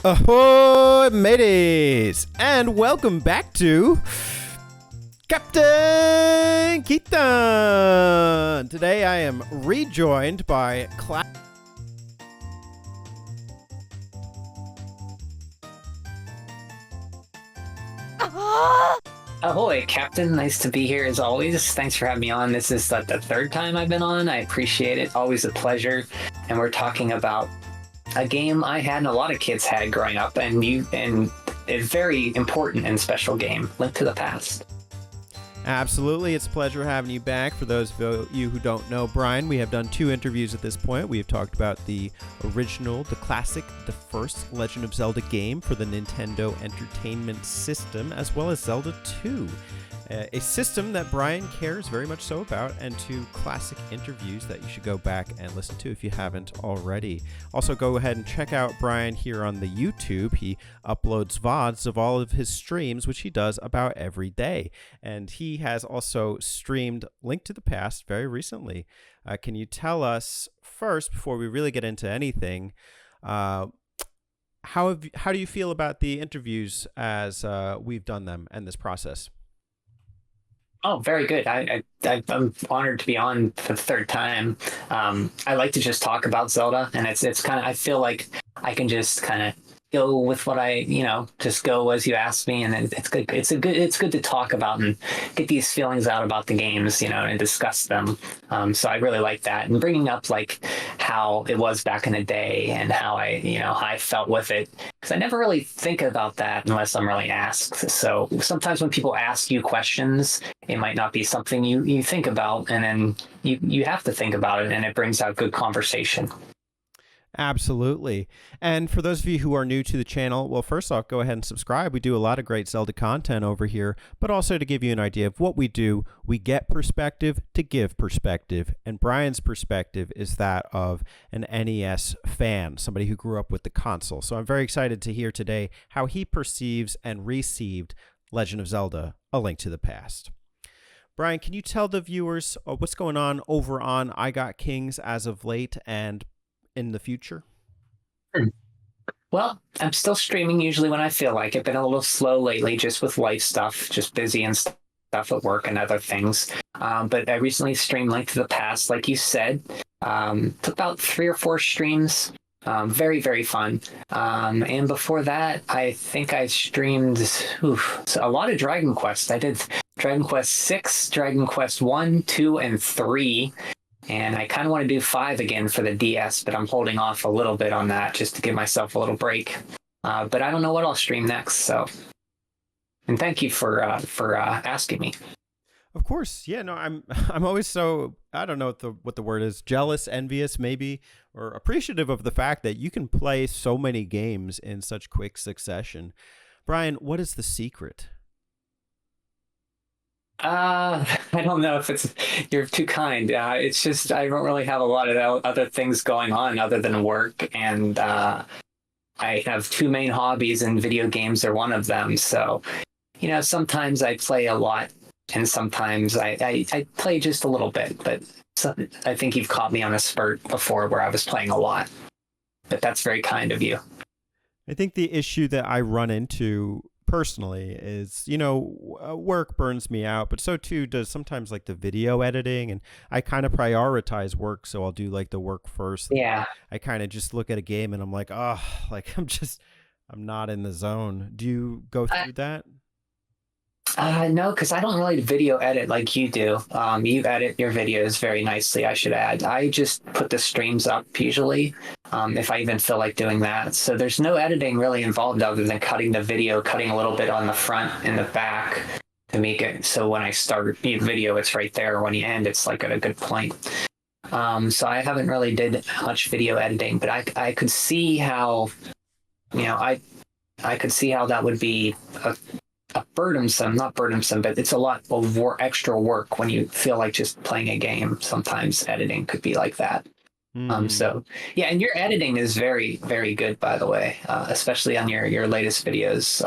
Ahoy, mateys! And welcome back to Captain Keaton! Today I am rejoined by Ahoy, Captain. Nice to be here as always. Thanks for having me on. This is the third time I've been on. I appreciate it. Always a pleasure. And we're talking about a game I had and a lot of kids had growing up, and a very important and special game, Link to the Past. Absolutely. It's a pleasure having you back. For those of you who don't know Brian, we have done 2 interviews at this point. We have talked about the original, the classic, the first Legend of Zelda game for the Nintendo Entertainment System, as well as Zelda 2, a system that Brian cares very much so about, and 2 classic interviews that you should go back and listen to if you haven't already. Also, go ahead and check out Brian here on the YouTube. He uploads VODs of all of his streams, which he does about every day. And he has also streamed Link to the Past very recently. Can you tell us first, before we really get into anything, how do you feel about the interviews as we've done them and this process? Oh, very good. I'm honored to be on for the third time. I like to just talk about Zelda, and it's kind of, I feel like I can just kind of go with what just go as you ask me, and it's good. It's good to talk about and get these feelings out about the games, and discuss them. So I really like that, and bringing up like how it was back in the day and how I felt with it, because I never really think about that unless I'm really asked. So sometimes when people ask you questions, it might not be something you think about, and then you have to think about it, and it brings out good conversation. Absolutely. And for those of you who are new to the channel, well, first off, go ahead and subscribe. We do a lot of great Zelda content over here, but also to give you an idea of what we do, we get perspective to give perspective. And Brian's perspective is that of an NES fan, somebody who grew up with the console. So I'm very excited to hear today how he perceives and received Legend of Zelda: A Link to the Past. Brian, can you tell the viewers what's going on over on igotkings as of late and in the future? Well, I'm still streaming usually when I feel like it. Been a little slow lately just with life stuff, just busy and stuff at work and other things. But I recently streamed Link to the Past, like you said. Took about 3 or 4 streams. Very, very fun. And before that, I think I streamed a lot of Dragon Quest. I did Dragon Quest 6, Dragon Quest 1, 2, and 3. And I kind of want to do 5 again for the DS, but I'm holding off a little bit on that just to give myself a little break. But I don't know what I'll stream next. So, and thank you for asking me. Of course, yeah. No, I'm always so, I don't know what the word is, jealous, envious, maybe, or appreciative of the fact that you can play so many games in such quick succession. Brian, what is the secret? I don't know if you're too kind. It's just I don't really have a lot of other things going on other than work, and I have 2 main hobbies, and video games are one of them. So, sometimes I play a lot, and sometimes I play just a little bit. But I think you've caught me on a spurt before where I was playing a lot. But that's very kind of you. I think the issue that I run into personally is, work burns me out, but so too does sometimes like the video editing, and I kind of prioritize work, so I'll do like the work first. Yeah. I kind of just look at a game and I'm like, oh, like I'm not in the zone. Do you go through that? No, because I don't really video edit like you do. You edit your videos very nicely, I should add. I just put the streams up usually, if I even feel like doing that. So there's no editing really involved other than cutting the video, cutting a little bit on the front and the back to make it so when I start the video, it's right there. When you end, it's like at a good point. So I haven't really did much video editing, but I could see how, I could see how that would be a burdensome, not burdensome, but it's a lot of extra work when you feel like just playing a game. Sometimes editing could be like that. So yeah, and your editing is very, very good, by the way, especially on your latest videos.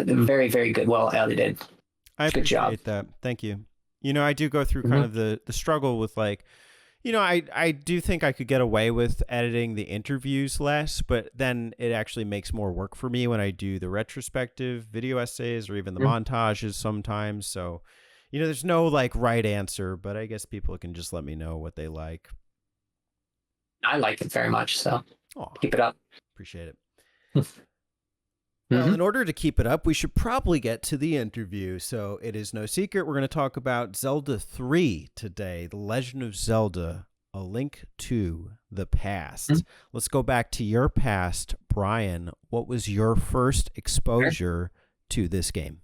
Very, very good, well edited. I appreciate that. Thank you. I do go through kind of the struggle with like, I do think I could get away with editing the interviews less, but then it actually makes more work for me when I do the retrospective video essays or even the montages sometimes. So, there's no like right answer, but I guess people can just let me know what they like. I like it very much, so Aw, keep it up. appreciate it. Well, in order to keep it up, we should probably get to the interview. So it is no secret we're going to talk about Zelda 3 today, The Legend of Zelda, A Link to the Past. Let's go back to your past. Brian, what was your first exposure to this game?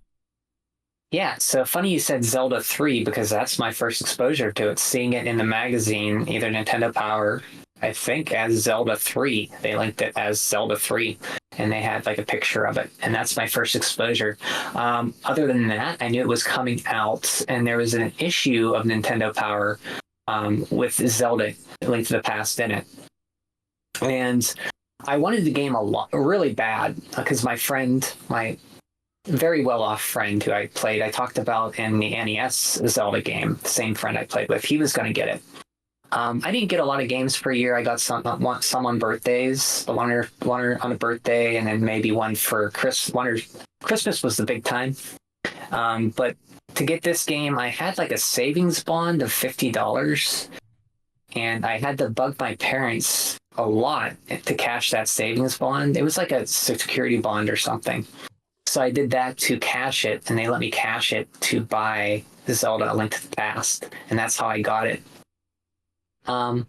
Yeah, so funny you said Zelda 3 because that's my first exposure to it. Seeing it in the magazine, either Nintendo Power, I think as Zelda 3. They linked it as Zelda 3 and they had like a picture of it. And that's my first exposure. Other than that, I knew it was coming out and there was an issue of Nintendo Power with Zelda Link to the Past in it. And I wanted the game really bad because my friend, my very well-off friend who I talked about in the NES Zelda game, the same friend I played with, he was going to get it. I didn't get a lot of games per year. I got some on birthdays, one on a birthday, and then maybe one for Christmas was the big time. But to get this game, I had like a savings bond of $50, and I had to bug my parents a lot to cash that savings bond. It was like a security bond or something. So I did that to cash it, and they let me cash it to buy the Zelda: A Link to the Past, and that's how I got it. And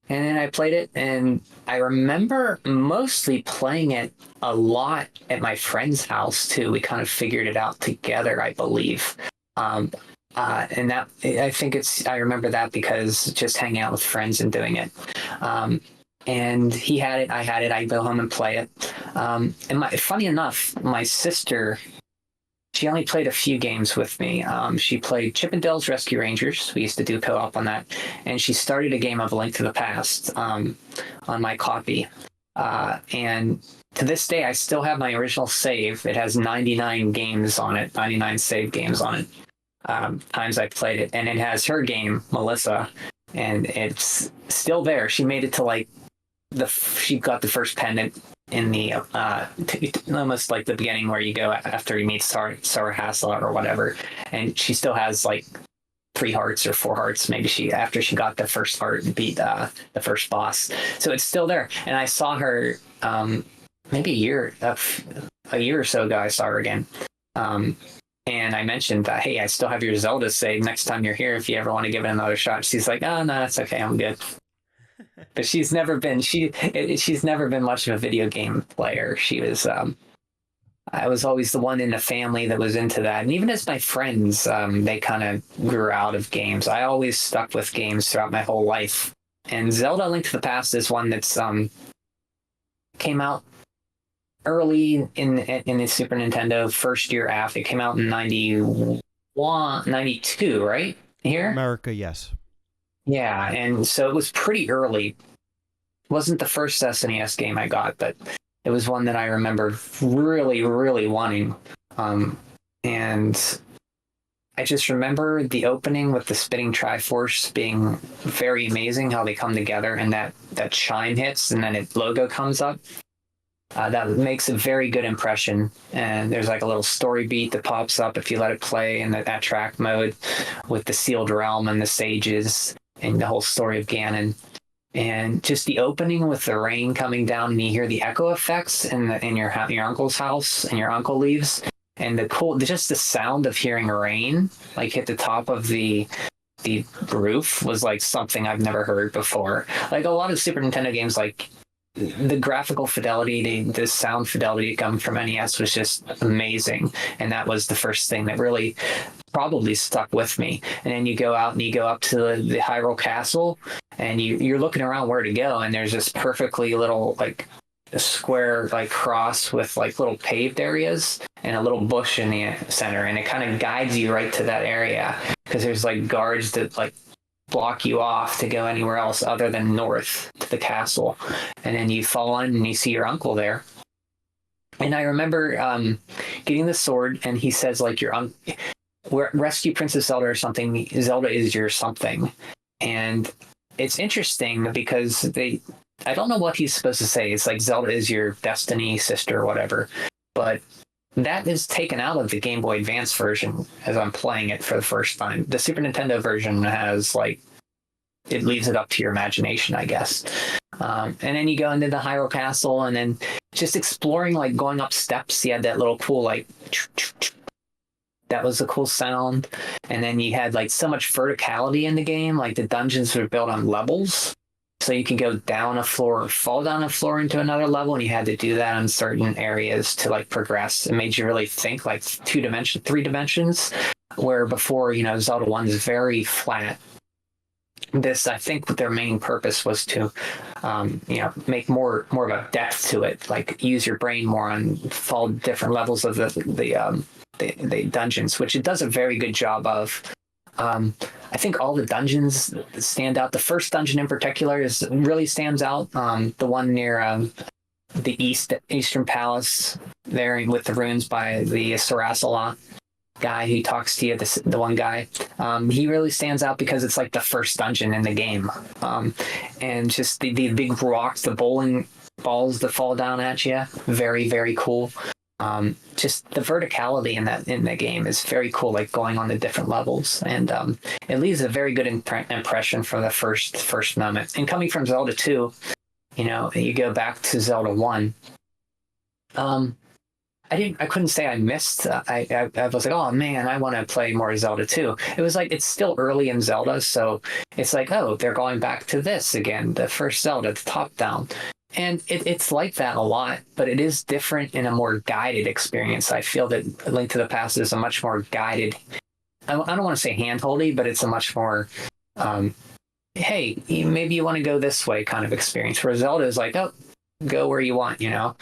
then I played it, and I remember mostly playing it a lot at my friend's house too. We kind of figured it out together, I believe. And that I remember that because just hanging out with friends and doing it. And he had it, I had it. I'd go home and play it. And funny enough, my sister, she only played a few games with me. She played Chip and Dale's Rescue Rangers. We used to do co-op on that. And she started a game of A Link to the Past on my copy. And to this day, I still have my original save. It has 99 games on it, 99 save games on it, times I played it. And it has her game, Melissa, and it's still there. She made it to like she got the first pendant in the almost like the beginning where you go after you meet Sarah Hasselot or whatever, and she still has like 3 hearts or 4 hearts. Maybe after she got the first heart and beat the first boss, so it's still there. And I saw her maybe a year or so ago. I saw her again, and I mentioned that, hey, I still have your Zelda save. Next time you're here, if you ever want to give it another shot. She's like, oh no, that's okay, I'm good. But she's never been much of a video game player. She was I was always the one in the family that was into that. And even as my friends, they kind of grew out of games. I always stuck with games throughout my whole life. And Zelda: Link to the Past is one that's came out early in the Super Nintendo, first year after. It came out in 92, right? Here? America, yes. Yeah, and so it was pretty early. It wasn't the first SNES game I got, but it was one that I remember really, really wanting. And I just remember the opening with the spinning Triforce being very amazing, how they come together, and that chime hits and then its logo comes up. That makes a very good impression. And there's like a little story beat that pops up if you let it play in that track mode with the sealed realm and the sages and the whole story of Ganon. And just the opening with the rain coming down, and you hear the echo effects in your uncle's house, and your uncle leaves, and just the sound of hearing rain like hit the top of the roof was like something I've never heard before. Like a lot of Super Nintendo games, like the graphical fidelity, the sound fidelity coming from NES was just amazing, and that was the first thing that really probably stuck with me. And then you go out and you go up to the Hyrule Castle, and you're looking around where to go, and there's this perfectly little like a square like cross with like little paved areas and a little bush in the center, and it kind of guides you right to that area because there's like guards that like block you off to go anywhere else other than north to the castle. And then you fall in and you see your uncle there. And I remember getting the sword, and he says like rescue Princess Zelda or something. Zelda is your something. And it's interesting because I don't know what he's supposed to say. It's like Zelda is your Destiny sister or whatever, but that is taken out of the Game Boy Advance version as I'm playing it for the first time. The Super Nintendo version has like, it leaves it up to your imagination, I guess. And then you go into the Hyrule Castle, and then just exploring, like going up steps. You had that little cool like, that was a cool sound. And then you had like so much verticality in the game. Like the dungeons were built on levels, so you can go down a floor or fall down a floor into another level, and you had to do that on certain areas to like progress. It made you really think like 3 dimensions, where before, you know, Zelda 1 is very flat. This, I think, their main purpose was to, you know, make more of a depth to it, like use your brain more on fall different levels of the dungeons, which it does a very good job of. I think all the dungeons stand out. The first dungeon in particular really stands out. The one near the Eastern Palace there with the ruins by the Sarasawa guy who talks to you, the one guy, he really stands out because it's like the first dungeon in the game, and just the big rocks, the bowling balls that fall down at you, very, very cool. Just the verticality in the game is very cool, like going on the different levels, and it leaves a very good impression from the first moment. And coming from Zelda 2, you know, you go back to Zelda 1. I couldn't say I missed. I was like, oh man, I want to play more Zelda 2. It was like, it's still early in Zelda, so it's like, oh, they're going back to this again, the first Zelda, the top down. And it's like that a lot, but it is different in a more guided experience. I feel that Link to the Past is a much more guided, I don't want to say hand-holdy, but it's a much more, hey, maybe you want to go this way kind of experience, where Zelda is like, oh, go where you want, you know?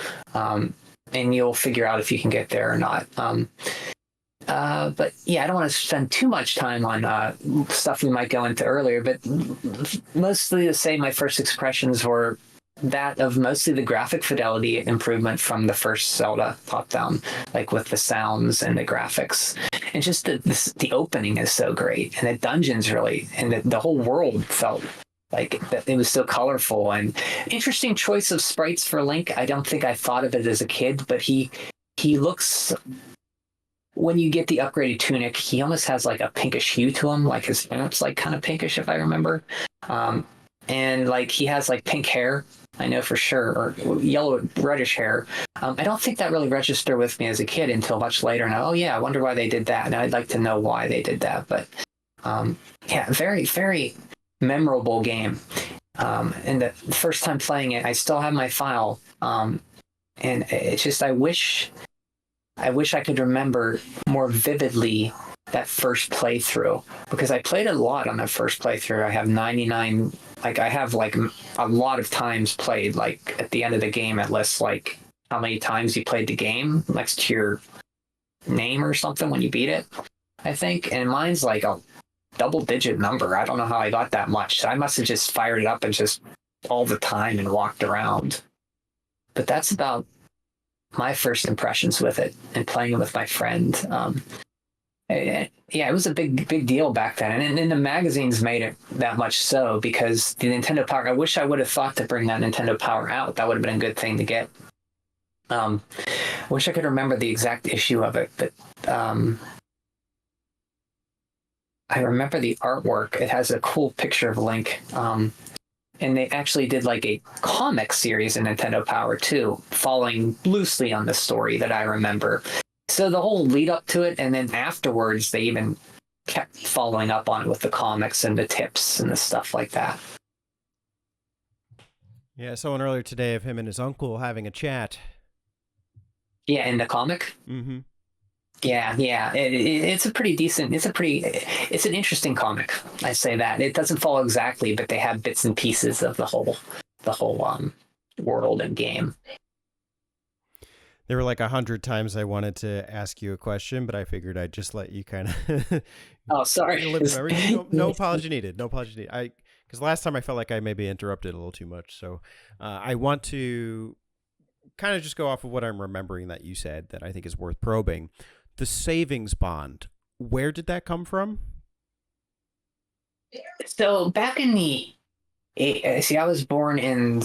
And you'll figure out if you can get there or not. But yeah, I don't want to spend too much time on stuff we might go into earlier, but mostly to say my first expressions were that of mostly the graphic fidelity improvement from the first Zelda top-down, like with the sounds and the graphics. And just the opening is so great, and the dungeons really, and the whole world felt like it was so colorful. And interesting choice of sprites for Link. I don't think I thought of it as a kid, but he looks, when you get the upgraded tunic, he almost has like a pinkish hue to him, like his hair's like kind of pinkish, if I remember. And like he has like pink hair, I know for sure, or yellow reddish hair. I don't think that really registered with me as a kid until much later. And oh yeah, I wonder why they did that. And I'd like to know why they did that. But yeah, very, very memorable game. And the first time playing it, I still have my file. And it's just, I wish I could remember more vividly that first playthrough, because I played a lot on that first playthrough. I have 99, like I have like a lot of times played, like at the end of the game it lists like how many times you played the game next to your name or something when you beat it, I think. And mine's like a double-digit number. I don't know how I got that much. I must have just fired it up and just all the time and walked around. But that's about my first impressions with it and playing it with my friend. Yeah, it was a big deal back then. And the magazines made it that much so, because the Nintendo Power, I wish I would have thought to bring that Nintendo Power out. That would have been a good thing to get. Wish I could remember the exact issue of it, but I remember the artwork. It has a cool picture of Link. And they actually did like a comic series in Nintendo Power too, following loosely on the story that I remember. So the whole lead up to it, and then afterwards, they even kept following up on it with the comics and the tips and the stuff like that. Yeah, I saw one earlier today of him and his uncle having a chat. Yeah, in the comic? Mm-hmm. Yeah. It's a pretty decent, it's an interesting comic. I say that. It doesn't follow exactly, but they have bits and pieces of the whole world and game. There were like 100 times I wanted to ask you a question, but I figured I'd just let you kind of. Oh, sorry. No apology needed. No apology needed. Because last time I felt like I maybe interrupted a little too much. So I want to kind of just go off of what I'm remembering that you said that I think is worth probing. The savings bond, where did that come from? So back in the See, I was born in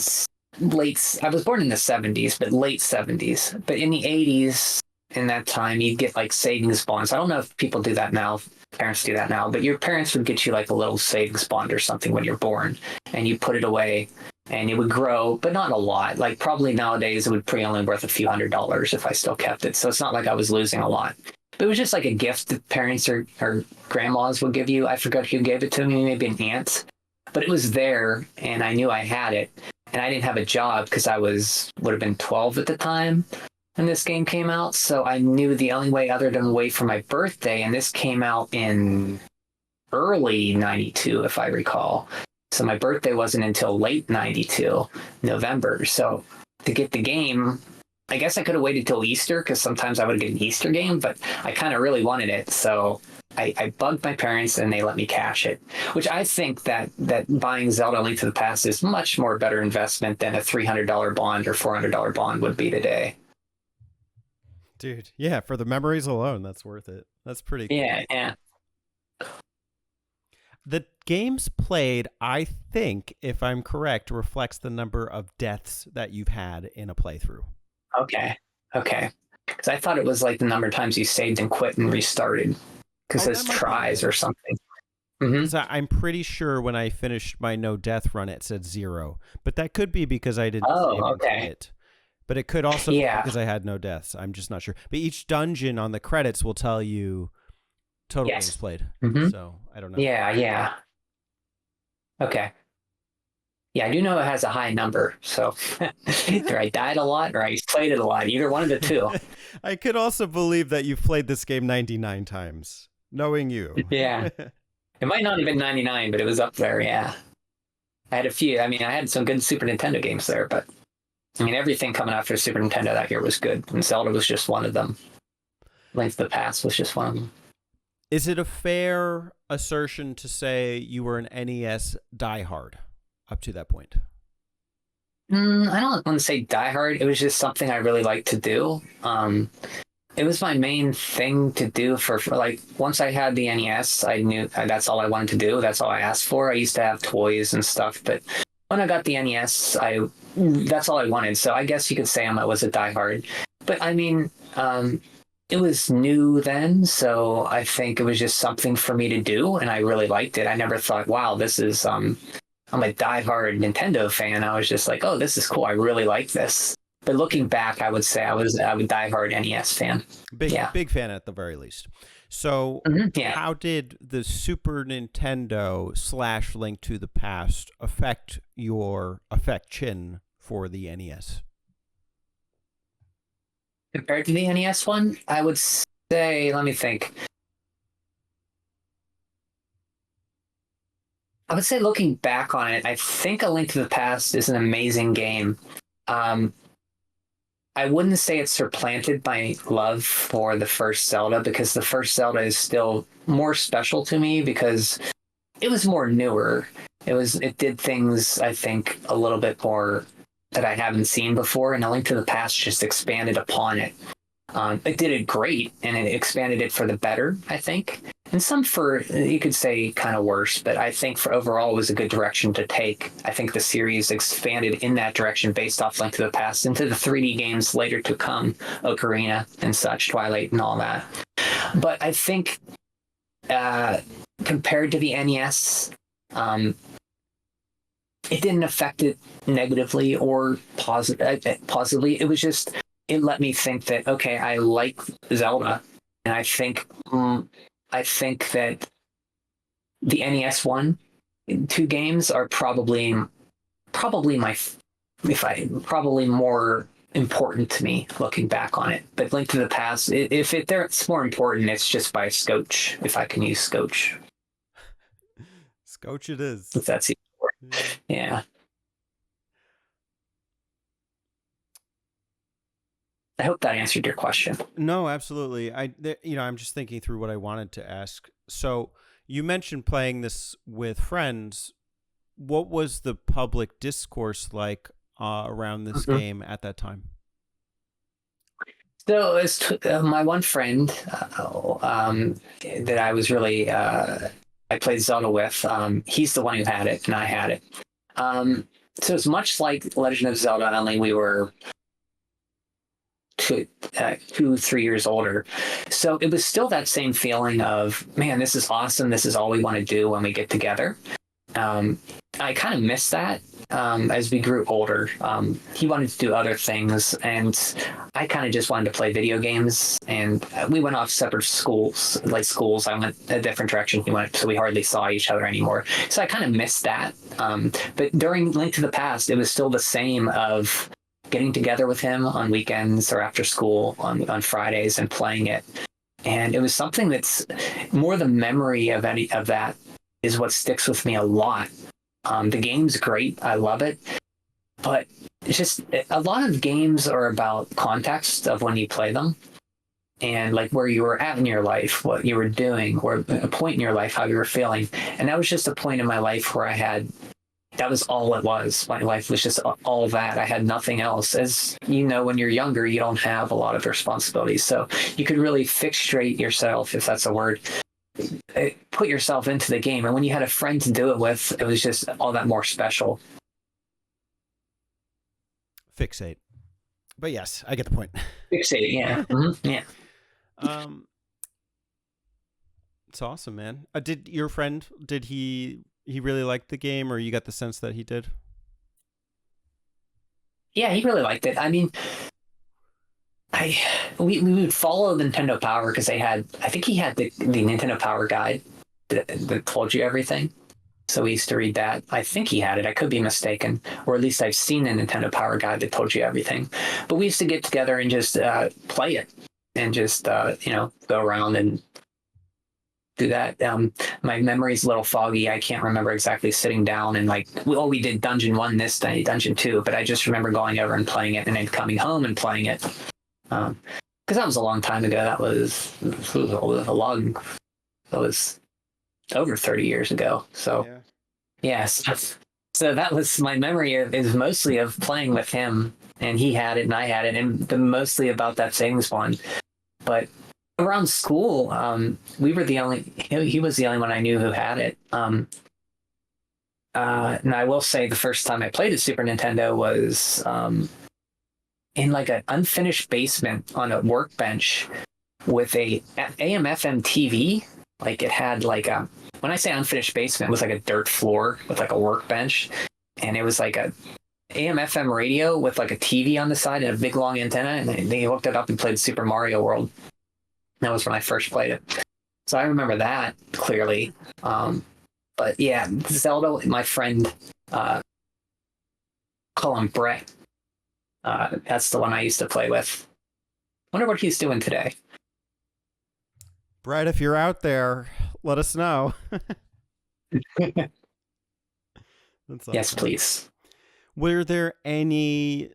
I was born in the 70s, but late 70s. But in the 80s, in that time, you'd get like savings bonds. I don't know if people do that now. Parents do that now, but your parents would get you like a little savings bond or something when you're born, and you put it away, and it would grow, but not a lot. Like probably nowadays, it would probably only worth a few $100s if I still kept it. So it's not like I was losing a lot. But it was just like a gift that parents or grandmas would give you. I forgot who gave it to me, maybe an aunt, but it was there, and I knew I had it, and I didn't have a job because would have been 12 at the time when this game came out. So I knew the only way other than wait for my birthday, and this came out in early 92, if I recall. So my birthday wasn't until late 92, November. So to get the game, I guess I could have waited till Easter because sometimes I would get an Easter game, but I kind of really wanted it. So I bugged my parents and they let me cash it, which I think that buying Zelda Link to the Past is much more better investment than a $300 bond or $400 bond would be today. Dude, yeah, for the memories alone, that's worth it. That's pretty cool. Yeah. The games played, I think, if I'm correct, reflects the number of deaths that you've had in a playthrough. Okay. Because I thought it was like the number of times you saved and quit and restarted. Because it's tries or something. Mm-hmm. So I'm pretty sure when I finished my no death run, it said 0. But that could be because I didn't save and quit. But it could also be because I had no deaths. I'm just not sure. But each dungeon on the credits will tell you total games played. Mm-hmm. So I don't know. Yeah. Okay. Yeah, I do know it has a high number. So either I died a lot or I played it a lot. Either one of the two. I could also believe that you've played this game 99 times, knowing you. Yeah. It might not have been 99, but it was up there, yeah. I had a few. I mean, I had some good Super Nintendo games there, but I mean, everything coming after Super Nintendo that year was good, and Zelda was just one of them. Link to the Past was just one of them. Is it a fair assertion to say you were an NES diehard up to that point? I don't want to say diehard. It was just something I really liked to do. It was my main thing to do for like, once I had the NES, I knew that's all I wanted to do. That's all I asked for. I used to have toys and stuff, but when I got the NES, that's all I wanted. So I guess you could say I was a diehard. But I mean, it was new then, so I think it was just something for me to do, and I really liked it. I never thought, wow, this is I'm a diehard Nintendo fan. I was just like, oh, this is cool. I really like this. But looking back, I would say I was a diehard NES fan. Big fan at the very least. So how did the Super Nintendo / Link to the Past affect your affection for the NES? Compared to the NES one, I would say, let me think. I would say looking back on it, I think A Link to the Past is an amazing game. I wouldn't say it's supplanted my love for the first Zelda, because the first Zelda is still more special to me because it was more newer. It did things, I think, a little bit more that I haven't seen before, and A Link to the Past just expanded upon it. It did it great, and it expanded it for the better, I think. And some for, you could say, kind of worse, but I think for overall it was a good direction to take. I think the series expanded in that direction based off Link to the Past into the 3D games later to come, Ocarina and such, Twilight and all that. But I think compared to the NES, it didn't affect it negatively or positively. It was just, it let me think that, okay, I like Zelda, and I think that the NES two games are probably more important to me looking back on it. But Link to the Past, it's more important, it's just by scotch, if I can use scotch. Scotch it is. If that's the word. Yeah. I hope that answered your question. No, absolutely. I'm just thinking through what I wanted to ask. So you mentioned playing this with friends. What was the public discourse like around this game at that time? So it's my one friend that I was really I played Zelda with. He's the one who had it, and I had it. So it's much like Legend of Zelda, only we were 2, 3 years older. So it was still that same feeling of, man, this is awesome. This is all we want to do when we get together. I kind of missed that as we grew older. He wanted to do other things, and I kind of just wanted to play video games. And we went off separate schools. I went a different direction. He went, so we hardly saw each other anymore. So I kind of missed that. But during Link to the Past, it was still the same of getting together with him on weekends or after school on Fridays and playing it. And it was something that's more the memory of any of that is what sticks with me a lot. The game's great. I love it. But it's just a lot of games are about context of when you play them and like where you were at in your life, what you were doing, or a point in your life, how you were feeling. And that was just a point in my life where that was all it was. My life was just all that. I had nothing else. As you know, when you're younger, you don't have a lot of responsibilities. So you could really fixate yourself, if that's a word, put yourself into the game. And when you had a friend to do it with, it was just all that more special. Fixate. But yes, I get the point. Fixate, yeah. Mm-hmm. Yeah. It's awesome, man. Did your friend, did he really like the game, or you got the sense that he did? Yeah, he really liked it. I mean, we would follow Nintendo Power because I think he had the Nintendo Power guide that told you everything. So we used to read that. I think he had it. I could be mistaken. Or at least I've seen the Nintendo Power guide that told you everything. But we used to get together and just play it and just, go around and do that. My memory's a little foggy. I can't remember exactly sitting down and we did Dungeon 1 this day, Dungeon 2, but I just remember going over and playing it and then coming home and playing it. Because that was a long time ago. That was over 30 years ago. So, yes. So that was my memory is mostly of playing with him, and he had it and I had it, and mostly about that savings bond. But around school, we were he was the only one I knew who had it. And I will say the first time I played a Super Nintendo was in like an unfinished basement on a workbench with a AM/FM TV. Like it had when I say unfinished basement, it was like a dirt floor with like a workbench, and it was like a AM/FM radio with like a TV on the side and a big long antenna, and they hooked it up and played Super Mario World. That was when I first played it. So I remember that clearly. But yeah, Zelda, my friend, call him Brett. That's the one I used to play with. Wonder what he's doing today. Brett, if you're out there, let us know. That's awesome. Yes, please. Were there any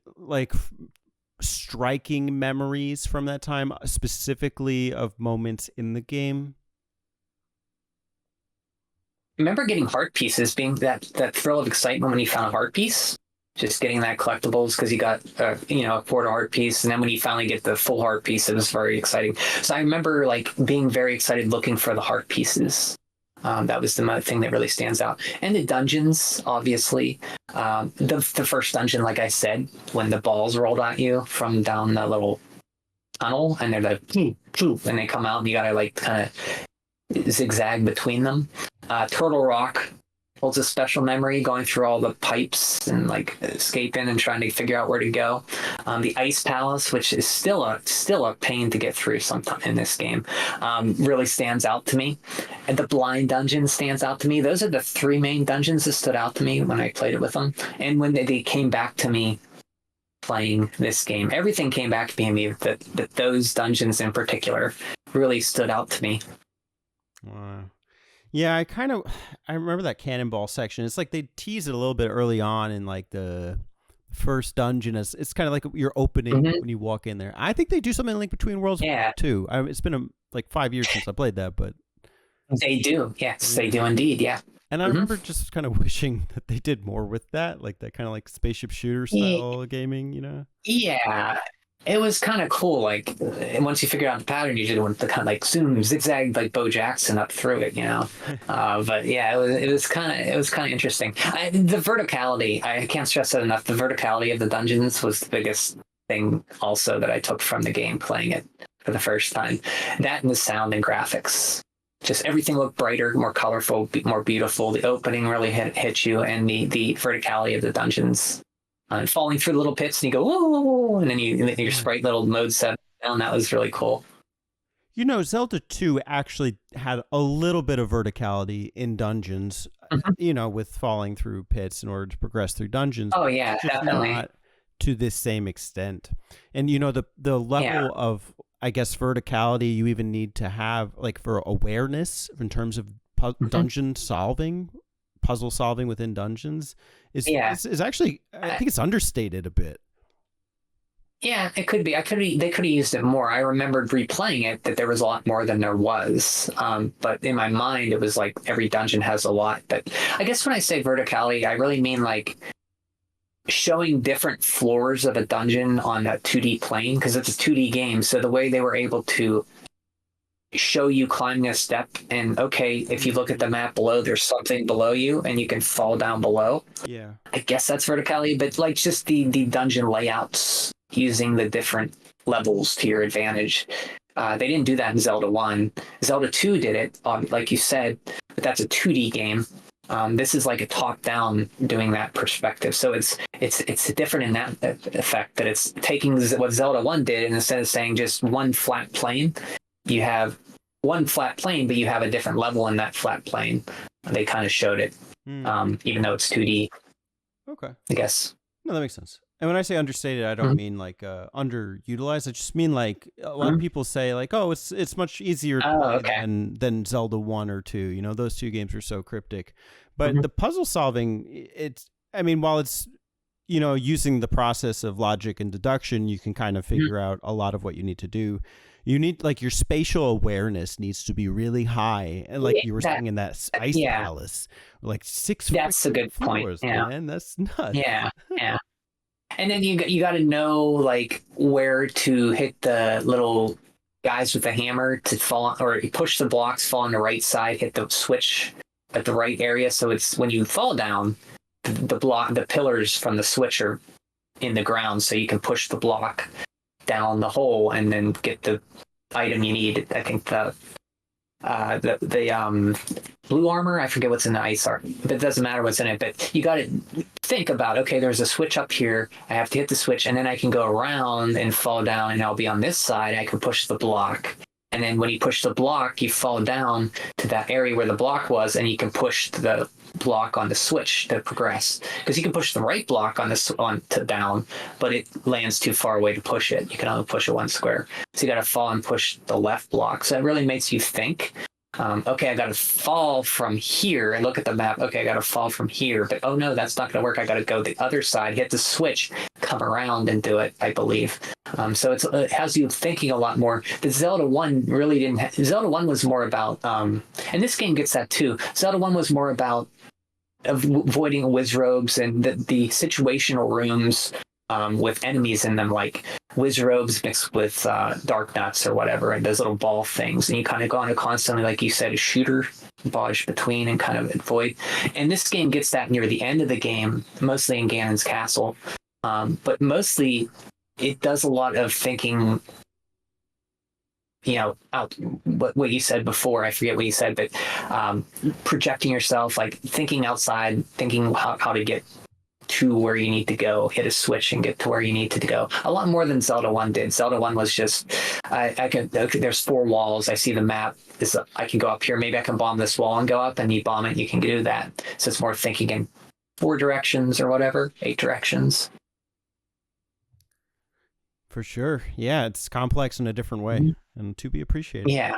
striking memories from that time, specifically of moments in the game? Remember getting heart pieces, being that thrill of excitement when you found a heart piece? Just getting that collectibles because you got a quarter heart piece, and then when you finally get the full heart piece, it was very exciting. So I remember being very excited looking for the heart pieces. That was the thing that really stands out. And the dungeons, obviously. The first dungeon, like I said, when the balls rolled at you from down the little tunnel, and they're and they come out, and you gotta kind of zigzag between them. Turtle Rock holds a special memory, going through all the pipes and escaping and trying to figure out where to go. The Ice Palace, which is still a pain to get through sometime in this game, really stands out to me. And the Blind Dungeon stands out to me. Those are the three main dungeons that stood out to me when I played it with them. And when they came back to me playing this game, everything came back to me that those dungeons in particular really stood out to me. Wow. Yeah, I remember that cannonball section. It's like they tease it a little bit early on in the first dungeon. It's kind of like your opening when you walk in there. I think they do something like Between Worlds too. It's been 5 years since I played that, but they do. Yes, they do indeed. Yeah. And I remember just kind of wishing that they did more with that, that kind of spaceship shooter style gaming. Yeah. It was kind of cool. Like once you figured out the pattern, you just went the kind of like zoom, zigzag, like Bo Jackson up through it, you know. But yeah, it was kind of interesting. The verticality, I can't stress that enough. The verticality of the dungeons was the biggest thing also that I took from the game playing it for the first time. That and the sound and graphics. Just everything looked brighter, more colorful, more beautiful. The opening really hit you, and the verticality of the dungeons. Falling through the little pits, and you go, whoa, and then your sprite little mode set down. That was really cool. You know, Zelda 2 actually had a little bit of verticality in dungeons, you know, with falling through pits in order to progress through dungeons. Oh, yeah, just definitely. not to this same extent. And, you know, the level of, I guess, verticality you even need to have, like, for awareness in terms of dungeon solving, puzzle solving within dungeons is actually, I think it's understated a bit. Yeah, it could be. They could have used it more. I remembered replaying it that there was a lot more than there was. But in my mind, it was like every dungeon has a lot. But I guess when I say verticality, I really mean like showing different floors of a dungeon on a 2D plane, because it's a 2D game. So the way they were able to show you climbing a step, and okay, if you look at the map below, there's something below you and you can fall down below. Yeah, I guess that's verticality, but like just the dungeon layouts, using the different levels to your advantage. They didn't do that in Zelda 1. Zelda 2 did it, like you said, but that's a 2D game. This is like a top-down doing that perspective. So it's different in that effect, that it's taking what Zelda 1 did, and instead of saying just one flat plane, you have one flat plane, but you have a different level in that flat plane. They kind of showed it, even though it's 2D. Okay. I guess. No, that makes sense. And when I say understated, I don't mean like underutilized. I just mean like a lot of people say like, oh, it's much easier to play than Zelda 1 or 2. You know, those two games are so cryptic. But the puzzle solving, while it's, you know, using the process of logic and deduction, you can kind of figure out a lot of what you need to do. You need, like, your spatial awareness needs to be really high. And like you were saying in that ice palace, like 6 That's a good floors, point. Yeah. Man, that's nuts. Yeah. And then you got to know like where to hit the little guys with the hammer to fall, or push the blocks, fall on the right side, hit the switch at the right area. So it's when you fall down, the pillars from the switch are in the ground, so you can push the block down the hole and then get the item you need. I think the blue armor, I forget what's in the ice art, but it doesn't matter what's in it. But you got to think about, okay, there's a switch up here. I have to hit the switch, and then I can go around and fall down, and I'll be on this side. I can push the block. And then when you push the block, you fall down to that area where the block was, and you can push the block on the switch to progress. Because you can push the right block on to down, but it lands too far away to push it. You can only push it one square. So you got to fall and push the left block. So it really makes you think. Okay, I got to fall from here and look at the map. Okay, I got to fall from here, but oh no, that's not going to work. I got to go the other side, hit the switch, come around and do it, I believe. So it has you thinking a lot more. The Zelda 1 really didn't. Zelda 1 was more about, and this game gets that too. Zelda 1 was more about avoiding Wizrobes and the situational rooms with enemies in them, like Wizrobes mixed with Dark Nuts or whatever, and those little ball things. And you kind of go on a constantly, like you said, a shooter bodge between and kind of avoid. And this game gets that near the end of the game, mostly in Ganon's castle. But mostly it does a lot of thinking, you know, out what you said before. I forget what you said, but projecting yourself, like thinking outside, thinking how to get to where you need to go, hit a switch and get to where you need to go. A lot more than Zelda 1 did. Zelda 1 was just, there's 4 walls. I see the map. I can go up here. Maybe I can bomb this wall and go up, and you bomb it. You can do that. So it's more thinking in 4 directions or whatever, 8 directions. For sure. Yeah, it's complex in a different way and to be appreciated. Yeah.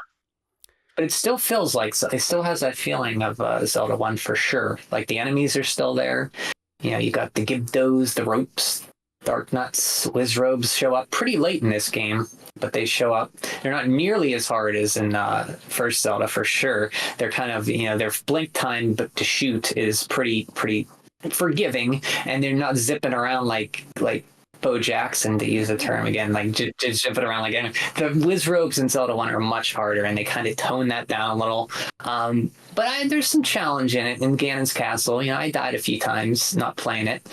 But it still feels like, it still has that feeling of Zelda 1 for sure. Like the enemies are still there. You know, you got the Gibdos, the ropes, Dark Nuts, Wizrobes show up pretty late in this game, but they show up. They're not nearly as hard as in first Zelda, for sure. They're kind of, you know, their blink time but to shoot is pretty forgiving, and they're not zipping around like Bo Jackson, to use the term again, like just jump it around like the Wizrobes in Zelda 1 are much harder, and they kind of tone that down a little. But there's some challenge in it in Ganon's Castle. I died a few times not playing it.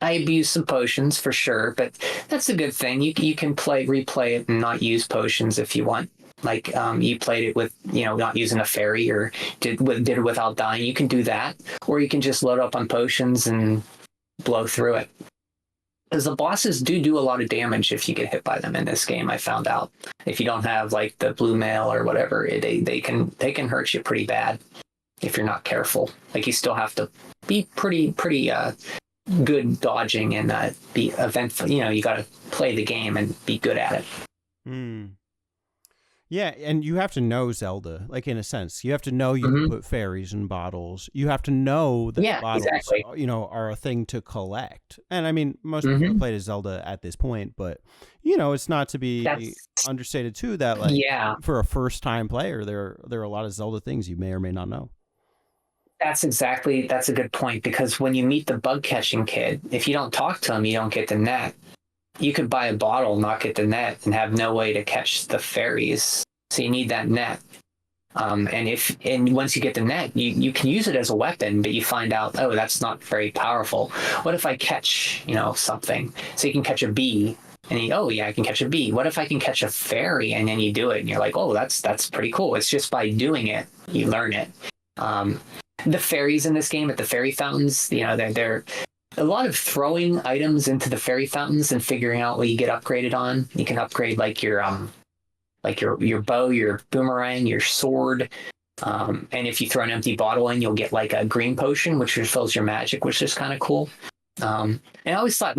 I abused some potions for sure, but that's a good thing. You can replay it and not use potions if you want. Like you played it with not using a fairy, or did it without dying. You can do that, or you can just load up on potions and blow through it. Because the bosses do a lot of damage if you get hit by them in this game. I found out if you don't have like the blue mail or whatever, they can hurt you pretty bad if you're not careful. Like you still have to be pretty good dodging and be eventful. You got to play the game and be good at it. Yeah, and you have to know Zelda, like in a sense. You have to know you can put fairies in bottles. You have to know that bottles, exactly. Are a thing to collect. And I mean, most people have played as Zelda at this point, but it's not to be understated too that for a first-time player, there are a lot of Zelda things you may or may not know. That's a good point, because when you meet the bug catching kid, if you don't talk to him, you don't get the net. You could buy a bottle, not get the net, and have no way to catch the fairies. So you need that net. And once you get the net, you can use it as a weapon, but you find out, oh, that's not very powerful. What if I catch, something? So you can catch a bee, and I can catch a bee. What if I can catch a fairy? And then you do it, and you're like, oh, that's pretty cool. It's just by doing it, you learn it. The fairies in this game at the fairy fountains, they're a lot of throwing items into the fairy fountains and figuring out what you get upgraded on. You can upgrade like your bow, your boomerang, your sword. And if you throw an empty bottle in, you'll get like a green potion, which refills your magic, which is kind of cool. And I always thought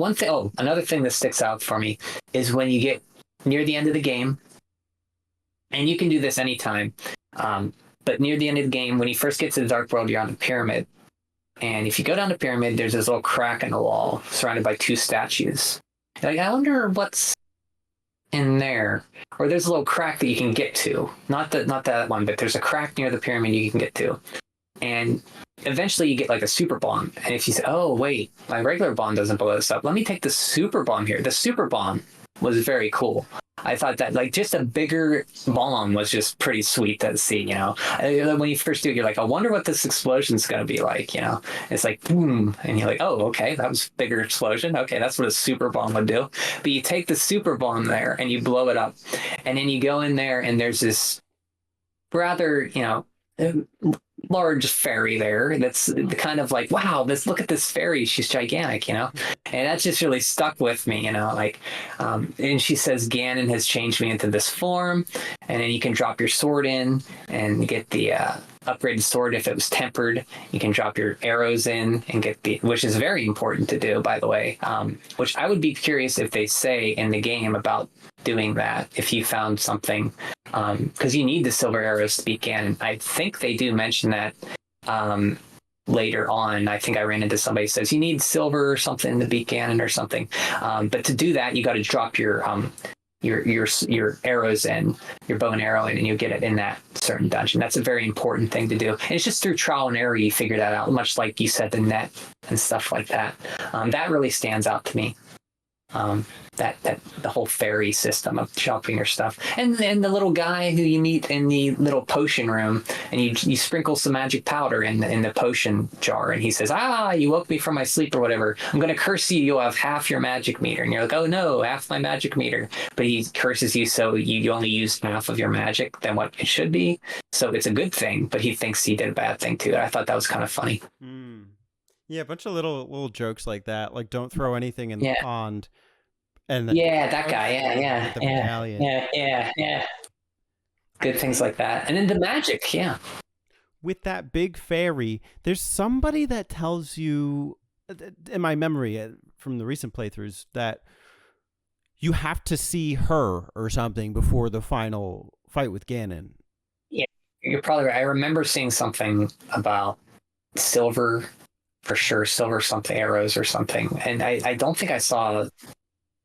another thing that sticks out for me is when you get near the end of the game, and you can do this anytime, but near the end of the game, when you first get to the Dark World, you're on the pyramid. And if you go down the pyramid, there's this little crack in the wall surrounded by two statues. Like, I wonder what's in there. Or there's a little crack that you can get to. Not that one, but there's a crack near the pyramid you can get to. And eventually you get like a super bomb. And if you say, oh, wait, my regular bomb doesn't blow this up, let me take the super bomb here. The super bomb was very cool. I thought that like just a bigger bomb was just pretty sweet to see, When you first do it, you're like, I wonder what this explosion's going to be like, It's like, boom. And you're like, oh, okay, that was a bigger explosion. Okay, that's what a super bomb would do. But you take the super bomb there and you blow it up. And then you go in there and there's this rather, large fairy there that's kind of like, wow, look at this fairy, she's gigantic, and that just really stuck with me, and she says Ganon has changed me into this form, and then you can drop your sword in and get the upgraded sword. If it was tempered, you can drop your arrows in and get which is very important to do, by the way, which I would be curious if they say in the game about doing that, if you found something, because you need the silver arrows to beat Ganon. I think they do mention that later on. I think I ran into somebody who says you need silver or something to beat Ganon or something, but to do that you got to drop your arrows in, your bow and arrow in, and you'll get it in that certain dungeon. That's a very important thing to do, and it's just through trial and error you figure that out, much like you said, the net and stuff like that. That really stands out to me. That the whole fairy system of chopping your stuff, and then the little guy who you meet in the little potion room, and you sprinkle some magic powder in the potion jar, and he says, you woke me from my sleep or whatever, I'm going to curse you, you'll have half your magic meter. And you're like, oh no, half my magic meter. But he curses you so you only use half of your magic than what it should be, so it's a good thing, but he thinks he did a bad thing too. I thought that was kind of funny. Yeah, a bunch of little jokes like that, like don't throw anything in the pond. And that guy, yeah. Good things like that, and then the magic, with that big fairy, there's somebody that tells you, in my memory from the recent playthroughs, that you have to see her or something before the final fight with Ganon. Yeah, you're probably right. I remember seeing something about silver, for sure, silver something arrows or something, and I don't think I saw.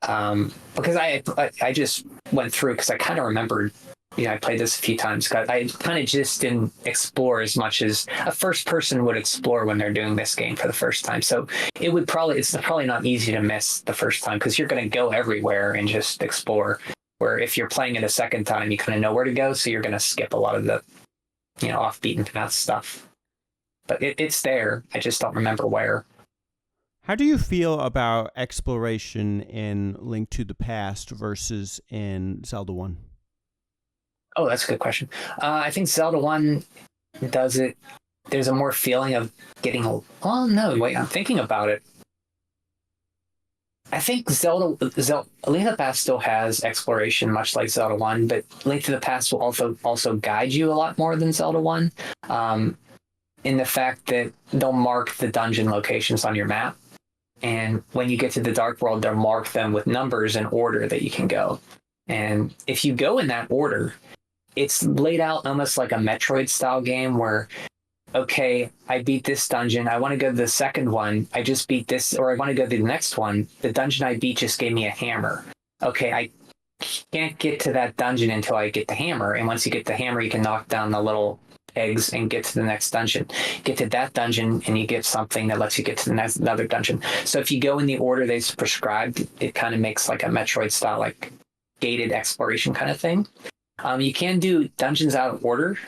Because I just went through, because I kind of remembered I played this a few times because I kind of just didn't explore as much as a first person would explore when they're doing this game for the first time. So it's probably not easy to miss the first time because you're going to go everywhere and just explore. Where if you're playing it a second time, you kind of know where to go, so you're going to skip a lot of the off beaten path stuff. But it's there. I just don't remember where. How do you feel about exploration in Link to the Past versus in Zelda 1? Oh, that's a good question. I think Zelda 1 does it. There's a more feeling of getting. Oh, no, wait, I'm thinking about it. I think Link to the Past still has exploration, much like Zelda 1, but Link to the Past will also guide you a lot more than Zelda 1, in the fact that they'll mark the dungeon locations on your map. And when you get to the Dark World, they'll mark them with numbers in order that you can go. And if you go in that order, it's laid out almost like a Metroid-style game where, okay, I beat this dungeon. I want to go to the second one. I just beat this, or I want to go to the next one. The dungeon I beat just gave me a hammer. Okay, I can't get to that dungeon until I get the hammer. And once you get the hammer, you can knock down the little eggs and get to the next dungeon. Get to that dungeon and you get something that lets you get to another dungeon. So if you go in the order they prescribed, it kind of makes like a Metroid style, like gated exploration kind of thing. You can do dungeons out of order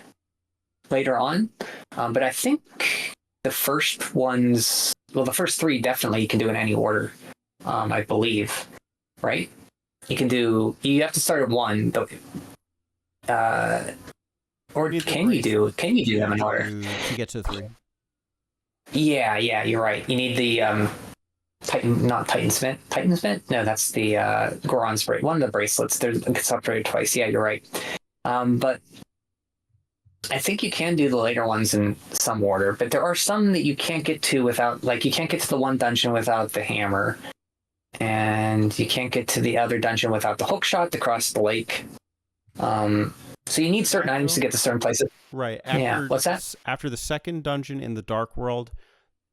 later on, but I think the first three definitely you can do in any order. I believe, right? You have to start at 1. Or can you do them in order? To get to 3. Yeah, you're right. You need the Titan Smith? No, that's the Goron's bracelet. One of the bracelets. It gets upgraded twice. Yeah, you're right. But I think you can do the later ones in some order, but there are some that you can't get to without, like, you can't get to the one dungeon without the hammer, and you can't get to the other dungeon without the hook shot to cross the lake. So you need certain items to get to certain places. Right. What's that? After the second dungeon in the Dark World,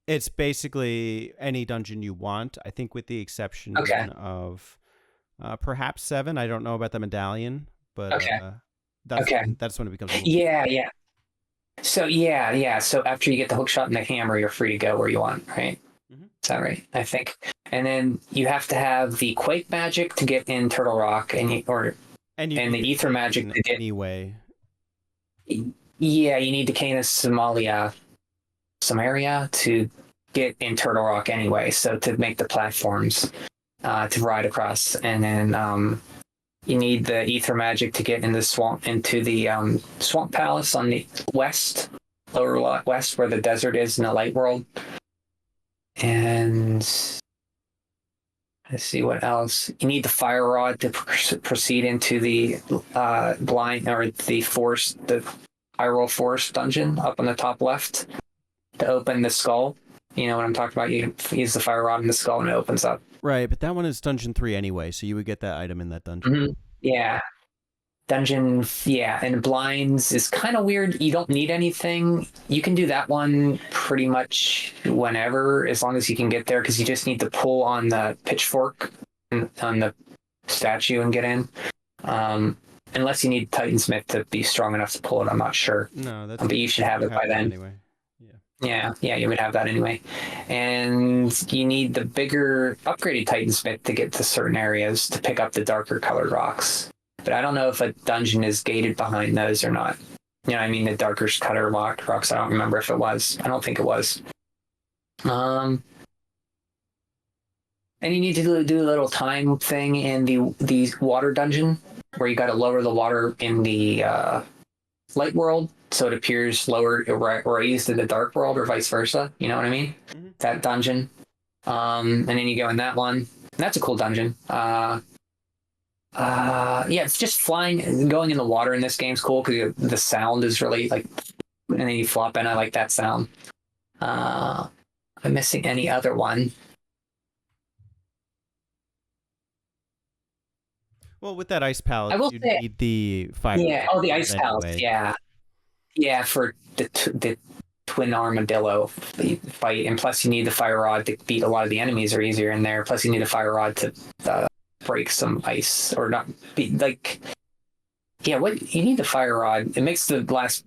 it's basically any dungeon you want, I think with the exception of perhaps 7. I don't know about the medallion, but that's when it becomes... Yeah. So, So after you get the hook shot and the hammer, you're free to go where you want, right? Mm-hmm. Is that right? I think. And then you have to have the Quake magic to get in Turtle Rock, and the ether magic to get anyway. Yeah, you need the Canis Samaria to get in Turtle Rock anyway. So to make the platforms to ride across, and then you need the ether magic to get in the swamp, into the swamp palace on the lower west, where the desert is in the light world. And let's see what else. You need the fire rod to proceed into the the Hyrule Forest dungeon up on the top left to open the skull. You know what I'm talking about? You use the fire rod in the skull and it opens up. Right, but that one is dungeon 3 anyway, so you would get that item in that dungeon. Mm-hmm. Yeah. And blinds is kind of weird. You don't need anything. You can do that one pretty much whenever, as long as you can get there, because you just need to pull on the pitchfork on the statue and get in. Unless you need Titan Smith to be strong enough to pull it, I'm not sure. No, but you should have it by then. Anyway. Yeah, you would have that anyway. And you need the bigger upgraded Titan Smith to get to certain areas to pick up the darker colored rocks. But I don't know if a dungeon is gated behind those or not. You know what I mean? The darker colored rocks. I don't remember if it was. I don't think it was. And you need to do a little time thing in the water dungeon where you got to lower the water in the light world so it appears lower or raised in the dark world, or vice versa. You know what I mean? Mm-hmm. That dungeon. And then you go in that one. That's a cool dungeon. It's just flying and going in the water in this game's cool because the sound is really like, and then you flop in. I like that sound. I'm missing any other one. Well, with that ice palace, you need the fire. Yeah. Oh, the ice palace. Anyway. Yeah. For the twin armadillo fight, and plus you need the fire rod to beat a lot of the enemies are easier in there. Plus you need a fire rod to break some ice, or not be like Yeah, what you need the fire rod. It makes the last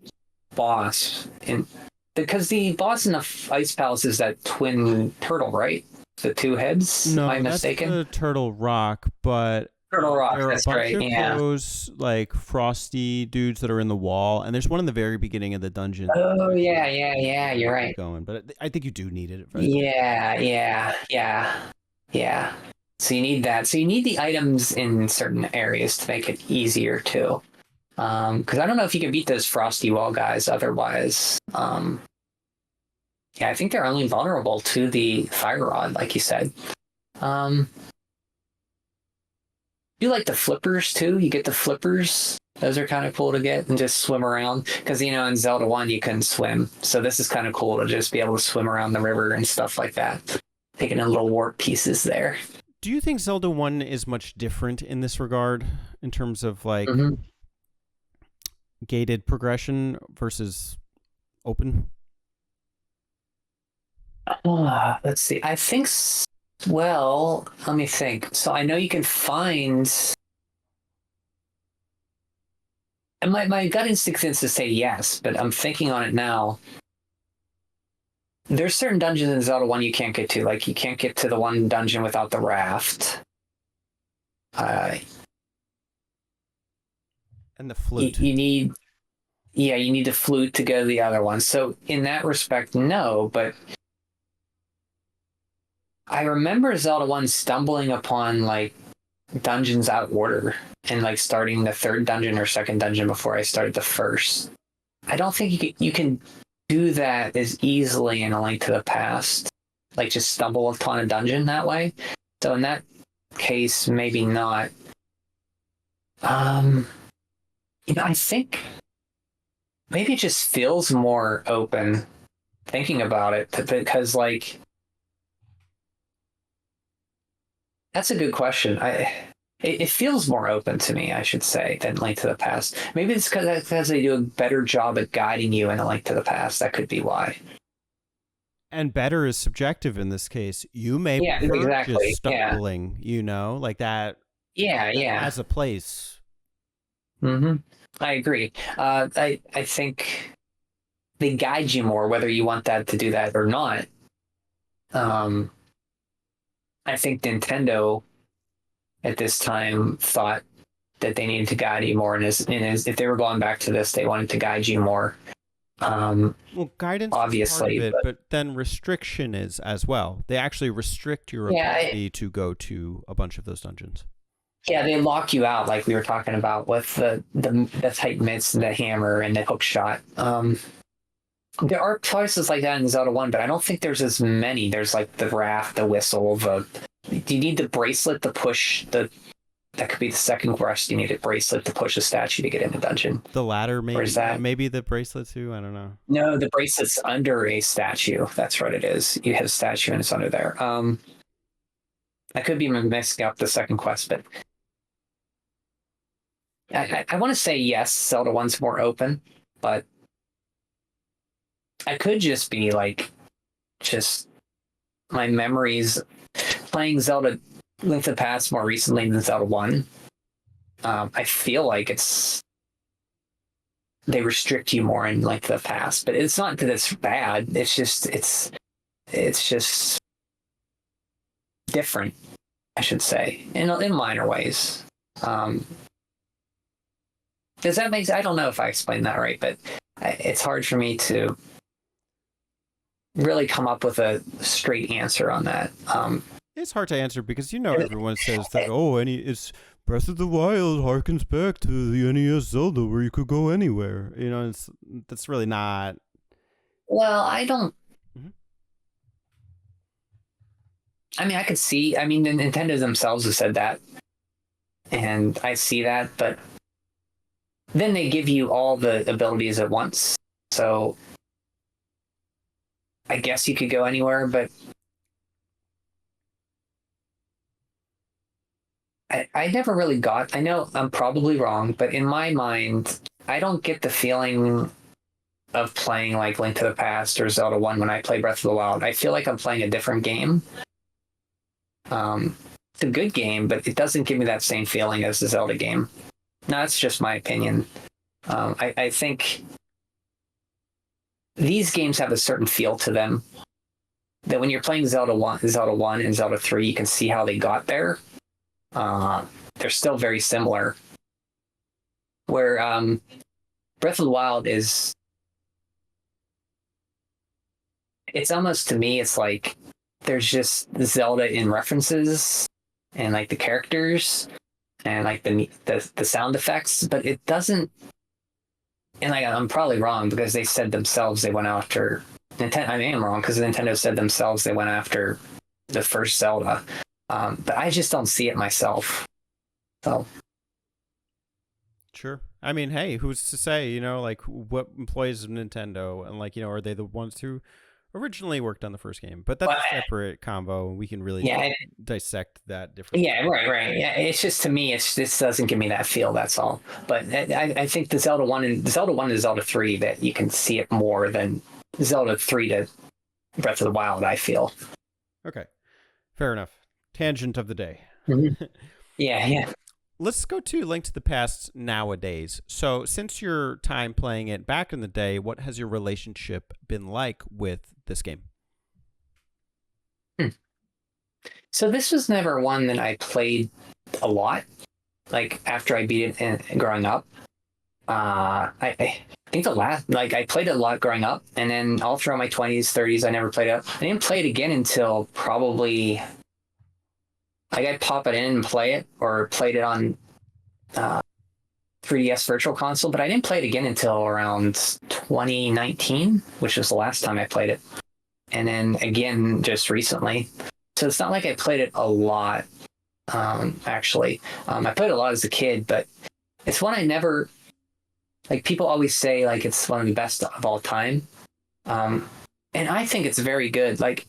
boss, and because the boss in the Ice Palace is that twin turtle, right? The two heads. Am I No, that's mistaken? the Turtle Rock, but Turtle Rock. there are a That's bunch right. of Yeah. those like frosty dudes that are in the wall, and there's one in the very beginning of the dungeon. Oh yeah, yeah, yeah. You're right. Going, but I think you do need it. Yeah, yeah, yeah, yeah. So you need that. So you need the items in certain areas to make it easier too. Because I don't know if you can beat those frosty wall guys otherwise. Yeah, I think they're only vulnerable to the fire rod, like you said. You like the flippers too? You get the flippers. Those are kind of cool to get and just swim around. Because, in Zelda 1, you couldn't swim. So this is kind of cool to just be able to swim around the river and stuff like that. Taking in little warp pieces there. Do you think Zelda 1 is much different in this regard in terms of like gated progression versus open? Let's see. I think, well, let me think. So I know you can find, and my gut instinct is to say yes, but I'm thinking on it now. There's certain dungeons in Zelda 1 you can't get to. Like, you can't get to the one dungeon without the raft. And the flute. You need the flute to go to the other one. So in that respect, no, but I remember Zelda 1 stumbling upon like dungeons out of order and like starting the third dungeon or second dungeon before I started the first. I don't think you can do that as easily in A Link to the Past, like just stumble upon a dungeon that way. So in that case, maybe not. I think maybe it just feels more open thinking about it because like that's a good question. It feels more open to me, I should say, than Link to the Past. Maybe it's because they do a better job at guiding you in A Link to the Past. That could be why. And better is subjective in this case. You may prefer just stumbling, like that. Yeah, as a place. I agree. I think they guide you more, whether you want that to do that or not. I think Nintendo at this time thought that they needed to guide you more, and if they were going back to this, they wanted to guide you more. Well, guidance obviously, is part of it, but then restriction is as well. They actually restrict your ability to go to a bunch of those dungeons. Yeah, they lock you out, like we were talking about with the tight mitts, the hammer, and the hook shot. There are places like that in Zelda 1, but I don't think there's as many. There's like the raft, the whistle, do you need the bracelet to push that could be the second quest. You need a bracelet to push a statue to get in the dungeon. The ladder, maybe. Or is that maybe the bracelet too? I don't know. No, the bracelet's under a statue. That's what it is. You hit a statue and it's under there. I could be messing up the second quest, but I want to say yes, Zelda 1's more open, but I could just be like, just my memories playing Zelda Link to the Past more recently than Zelda 1. I feel like they restrict you more in Link to the Past, but it's not that it's bad. It's just different, I should say, in minor ways. Does that make sense? I don't know if I explained that right, but it's hard for me to really come up with a straight answer on that. It's hard to answer because everyone says that it's Breath of the Wild harkens back to the NES Zelda where you could go anywhere. That's really not. Well, I don't. I mean, I could see. I mean, the Nintendo themselves have said that, and I see that, but then they give you all the abilities at once. So I guess you could go anywhere, but I never really got. I know I'm probably wrong, but in my mind, I don't get the feeling of playing like Link to the Past or Zelda 1 when I play Breath of the Wild. I feel like I'm playing a different game. It's a good game, but it doesn't give me that same feeling as the Zelda game. No, that's just my opinion. I think these games have a certain feel to them that when you're playing Zelda 1 and Zelda 3, you can see how they got there. They're still very similar. Where Breath of the Wild is, it's almost, to me, it's like there's just Zelda in references and like the characters and like the sound effects, but it doesn't. And I'm probably wrong because they said themselves they went after Nintendo. I am wrong because Nintendo said themselves they went after the first Zelda, but I just don't see it myself. So. Sure. I mean, hey, who's to say, you know, like what employees of Nintendo and like, you know, are they the ones who originally worked on the first game? But that's a separate combo, and we can really dissect that differently. Yeah, right. Yeah, it's just, to me, this doesn't give me that feel. That's all. But I think the Zelda 1 and Zelda 3, that you can see it more than Zelda 3 to Breath of the Wild, I feel. Okay, fair enough. Tangent of the day. Mm-hmm. Yeah. Let's go to Link to the Past nowadays. So since your time playing it back in the day, what has your relationship been like with this game? So this was never one that I played a lot. Like after I beat it growing up, I think I played it a lot growing up, and then all throughout my 20s, 30s, I never played it. I didn't play it again until probably, like, I'd pop it in and play it, or played it on 3DS Virtual Console, but I didn't play it again until around 2019, which was the last time I played it. And then again, just recently. So it's not like I played it a lot, actually. I played it a lot as a kid, but it's one I never, like, people always say, like, it's one of the best of all time. And I think it's very good. Like,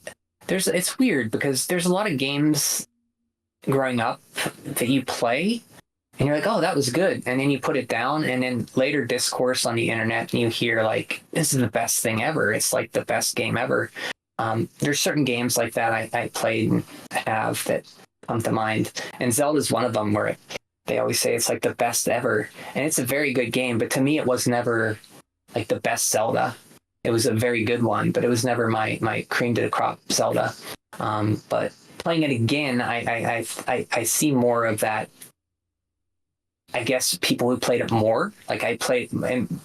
it's weird because there's a lot of games growing up that you play and you're like, oh, that was good, and then you put it down, and then later discourse on the internet and you hear like, this is the best thing ever, it's like the best game ever. There's certain games like that I played and have that come to mind, and Zelda's one of them, where they always say it's like the best ever, and it's a very good game, but to me it was never like the best Zelda. It was a very good one, but it was never my cream to the crop Zelda. But playing it again, I see more of that. I guess people who played it more, like I played and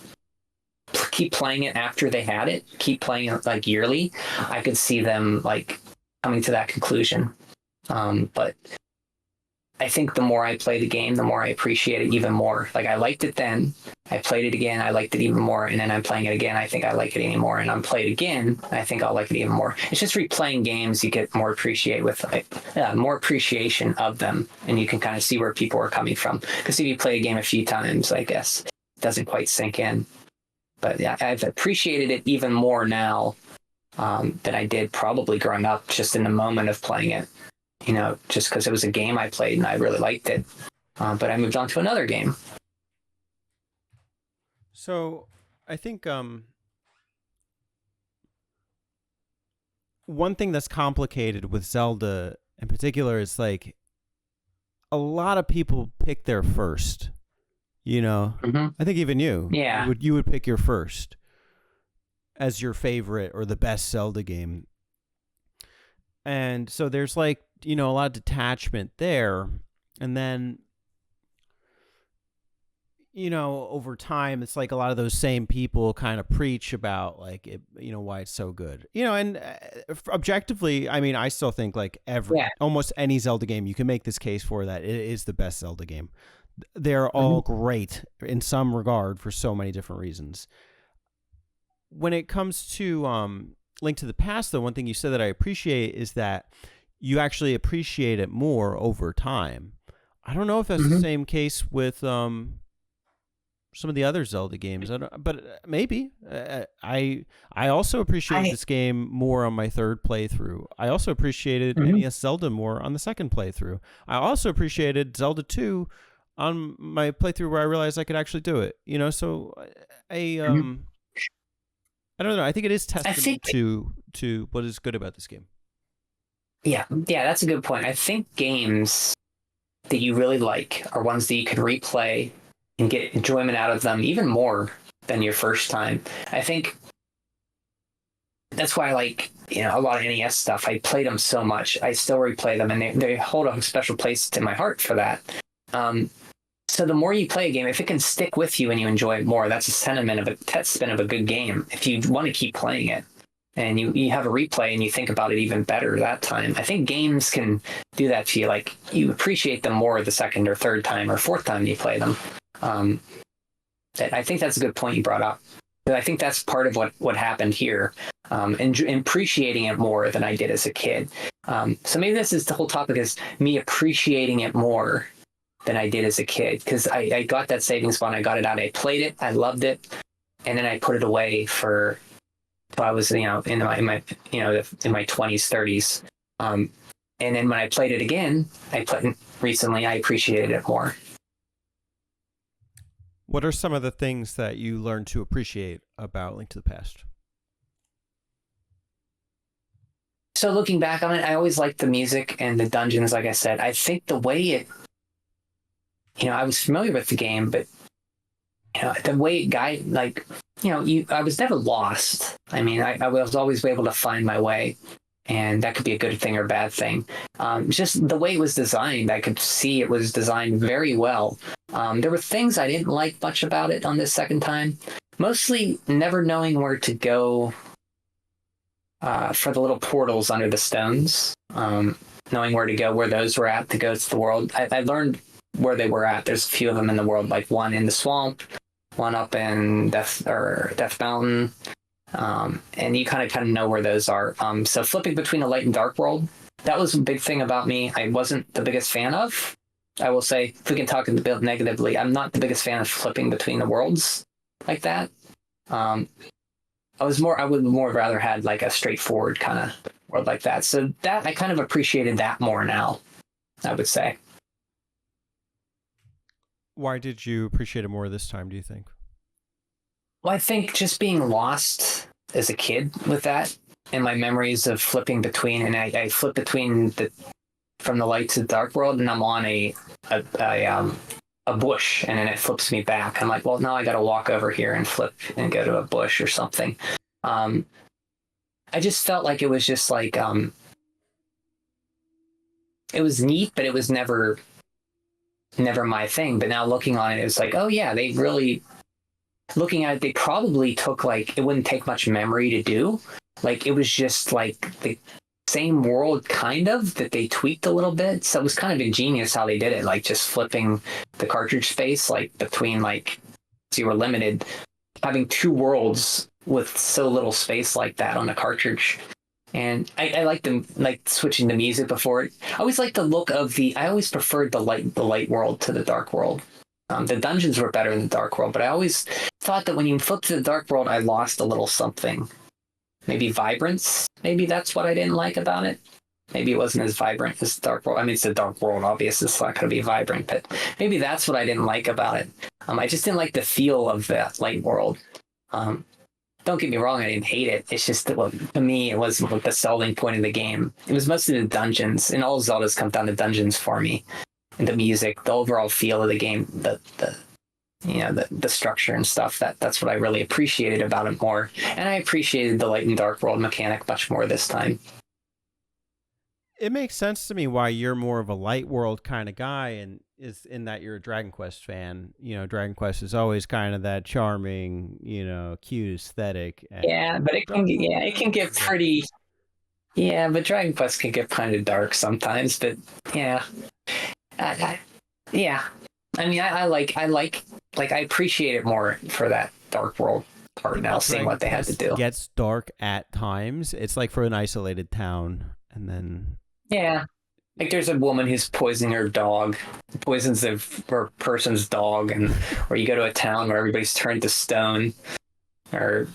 keep playing it after they had it, keep playing it like yearly, I could see them like coming to that conclusion. But I think the more I play the game, the more I appreciate it even more. Like I liked it then, I played it again, I liked it even more, and then I'm playing it again, I think I like it even more, and I'm playing it again, I think I'll like it even more. It's just replaying games, you get more more appreciation of them, and you can kind of see where people are coming from. Because if you play a game a few times, I guess it doesn't quite sink in. But yeah, I've appreciated it even more now than I did probably growing up, just in the moment of playing it. You know, just because it was a game I played and I really liked it. But I moved on to another game. So I think one thing that's complicated with Zelda in particular is like a lot of people pick their first. You know, I think even you, you would pick your first as your favorite or the best Zelda game. And so there's like, you know, a lot of detachment there. And then, you know, over time, it's like a lot of those same people kind of preach about like, it, you know, why it's so good, you know, and objectively, I mean, I still think like almost any Zelda game, you can make this case for that it is the best Zelda game. They're all great in some regard for so many different reasons. When it comes to Link to the Past, though, one thing you said that I appreciate is that you actually appreciate it more over time. I don't know if that's the same case with some of the other Zelda games, but maybe. I also appreciated this game more on my third playthrough. I also appreciated NES Zelda more on the second playthrough. I also appreciated Zelda 2 on my playthrough where I realized I could actually do it. You know, so I don't know. I think it is testament to what is good about this game. Yeah, that's a good point. I think games that you really like are ones that you can replay and get enjoyment out of them even more than your first time. I think that's why I like, a lot of NES stuff. I played them so much. I still replay them, and they hold a special place in my heart for that. So the more you play a game, if it can stick with you and you enjoy it more, that's a sentiment of a test spin of a good game. If you want to keep playing it and you have a replay and you think about it even better that time, I think games can do that to you. Like, you appreciate them more the second or third time or fourth time you play them. I think that's a good point you brought up. But I think that's part of what happened here, and appreciating it more than I did as a kid. So maybe this is the whole topic, is me appreciating it more than I did as a kid, because I got that savings bond, I got it out, I played it, I loved it, and then I put it away for till I was in my 20s, 30s, and then when I played it again, recently, I appreciated it more. What are some of the things that you learned to appreciate about Link to the Past? So looking back on it, I always liked the music and the dungeons. Like I said, I think the way it, I was familiar with the game, but the way it guided, I was never lost. I mean, I was always able to find my way, and that could be a good thing or a bad thing. Just the way it was designed, I could see it was designed very well. There were things I didn't like much about it on this second time, mostly never knowing where to go for the little portals under the stones, knowing where to go, where those were at to go to the world. I learned where they were at. There's a few of them in the world, like one in the swamp, one up in Death Mountain, and you kind of know where those are. So flipping between the light and dark world, that was a big thing about me. I wasn't the biggest fan of. I will say, if we can talk negatively, I'm not the biggest fan of flipping between the worlds like that. I would more rather had like a straightforward kind of world like that. So that I kind of appreciated that more now, I would say. Why did you appreciate it more this time, do you think? Well, I think just being lost as a kid with that, and my memories of flipping between, and I flip between from the light to the dark world, and I'm on a bush, and then it flips me back. I'm like, well, now I got to walk over here and flip and go to a bush or something. I just felt like it was just like it was neat, but it was never my thing. But now looking on it, it was like, oh yeah, they really, looking at it, they probably took, like, it wouldn't take much memory to do. Like, it was just like the same world kind of that they tweaked a little bit. So it was kind of ingenious how they did it, like just flipping the cartridge space, like between, like, so you were limited, having two worlds with so little space like that on the cartridge. And I like them, like, switching the music before it. I always liked the look of I always preferred the light world to the dark world. The dungeons were better in the dark world, but I always thought that when you flipped to the dark world, I lost a little something. Maybe vibrance. Maybe that's what I didn't like about it. Maybe it wasn't as vibrant as the dark world. I mean, it's the dark world, obviously, it's not going to be vibrant, but maybe that's what I didn't like about it. I just didn't like the feel of that light world. Don't get me wrong, I didn't hate it. It's just that, well, to me, it wasn't the selling point of the game. It was mostly the dungeons, and all Zeldas come down to dungeons for me. And the music, the overall feel of the game, the structure and stuff. That's what I really appreciated about it more. And I appreciated the light and dark world mechanic much more this time. It makes sense to me why you're more of a light world kind of guy, and is in that you're a Dragon Quest fan. Dragon Quest is always kind of that charming, cute aesthetic. Yeah, but it can get pretty. Yeah, but Dragon Quest can get kind of dark sometimes. But yeah, yeah. I mean, I appreciate it more for that dark world part now, seeing what they had to do. It gets dark at times. It's like for an isolated town, and then. Yeah. Like, there's a woman who's poisoning her dog, poisons her person's dog, or you go to a town where everybody's turned to stone, or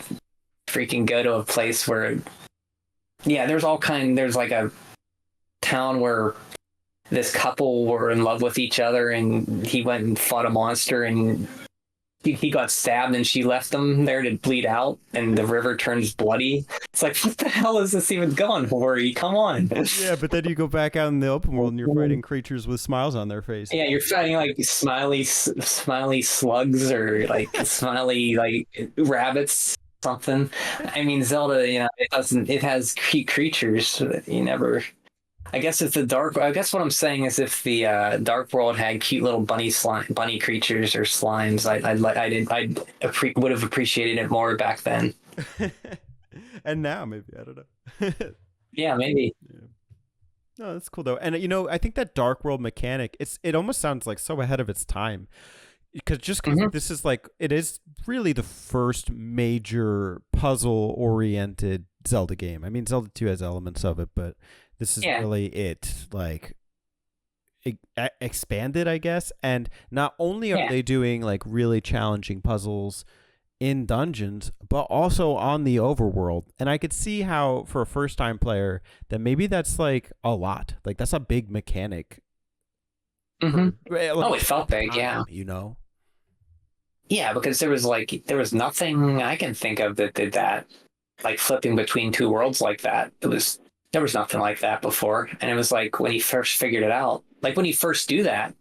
freaking go to a place where, there's like a town where this couple were in love with each other, and he went and fought a monster, and he got stabbed and she left him there to bleed out, and the river turns bloody. It's like, what the hell is this even going for? Come on. Yeah, but then you go back out in the open world and you're fighting creatures with smiles on their face. Yeah, you're fighting like smiley slugs or like smiley like rabbits, something. I mean, Zelda, it has creatures that you never. I guess if the dark. I guess what I'm saying is if the dark world had cute little bunny creatures or slimes, I would have appreciated it more back then. And now maybe, I don't know. Yeah, maybe. Yeah. No, that's cool though. And I think that dark world mechanic, it almost sounds like so ahead of its time. Because this is like, it is really the first major puzzle oriented Zelda game. I mean, Zelda 2 has elements of it, but this is really it, like expanded, I guess. And not only are they doing like really challenging puzzles in dungeons, but also on the overworld. And I could see how for a first time player that maybe that's like a lot. Like that's a big mechanic. It felt big, Yeah, because there was nothing I can think of that did that. Like flipping between two worlds like that. There was nothing like that before. And it was like when he first figured it out. Like when you first do that,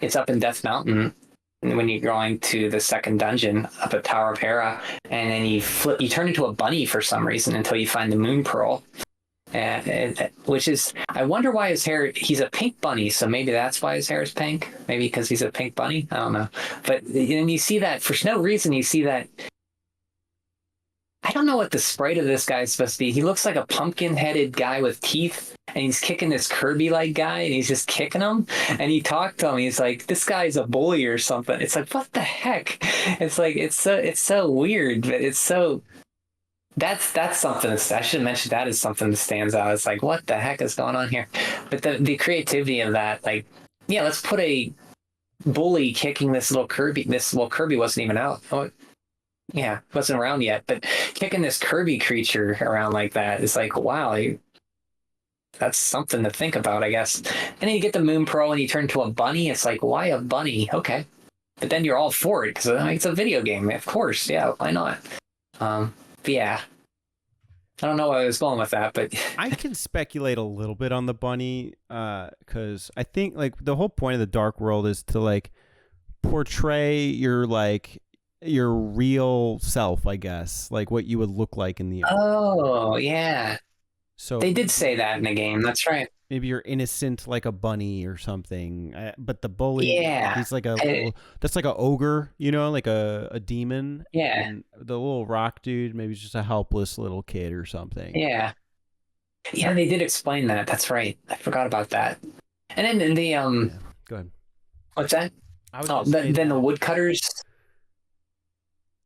it's up in Death Mountain. And when you're going to the second dungeon up at Tower of Hera, and then you turn into a bunny for some reason until you find the Moon Pearl. Which is, I wonder why his hair, he's a pink bunny, so maybe that's why his hair is pink. Maybe because he's a pink bunny. I don't know. But then you see that, for no reason, you see that. I don't know what the sprite of this guy is supposed to be. He looks like a pumpkin-headed guy with teeth, and he's kicking this Kirby-like guy, and he's just kicking him. And he talked to him. He's like, "This guy's a bully or something." It's like, what the heck? It's like it's so weird, but it's so. That's something. I should have mentioned that as something that stands out. It's like, what the heck is going on here? But the creativity of that, like, yeah, let's put a bully kicking this little Kirby. Kirby wasn't even out. Oh, yeah, wasn't around yet. But kicking this Kirby creature around like that is like, wow, that's something to think about, I guess. And then you get the Moon Pearl and you turn to a bunny. It's like, why a bunny? Okay, but then you're all for it because it's a video game, of course. Yeah, why not? Yeah, I don't know where I was going with that, but I can speculate a little bit on the bunny because I think like the whole point of the dark world is to like portray your real self, I guess, like what you would look like in the oh yeah, so they did say that in the game. That's right. Maybe you're innocent like a bunny or something, but the bully, he's like that's like a ogre, like a demon. Yeah. And the little rock dude, maybe he's just a helpless little kid or something. Yeah. Yeah, they did explain that. That's right. I forgot about that. And then the Go ahead. What's that? Then the woodcutters.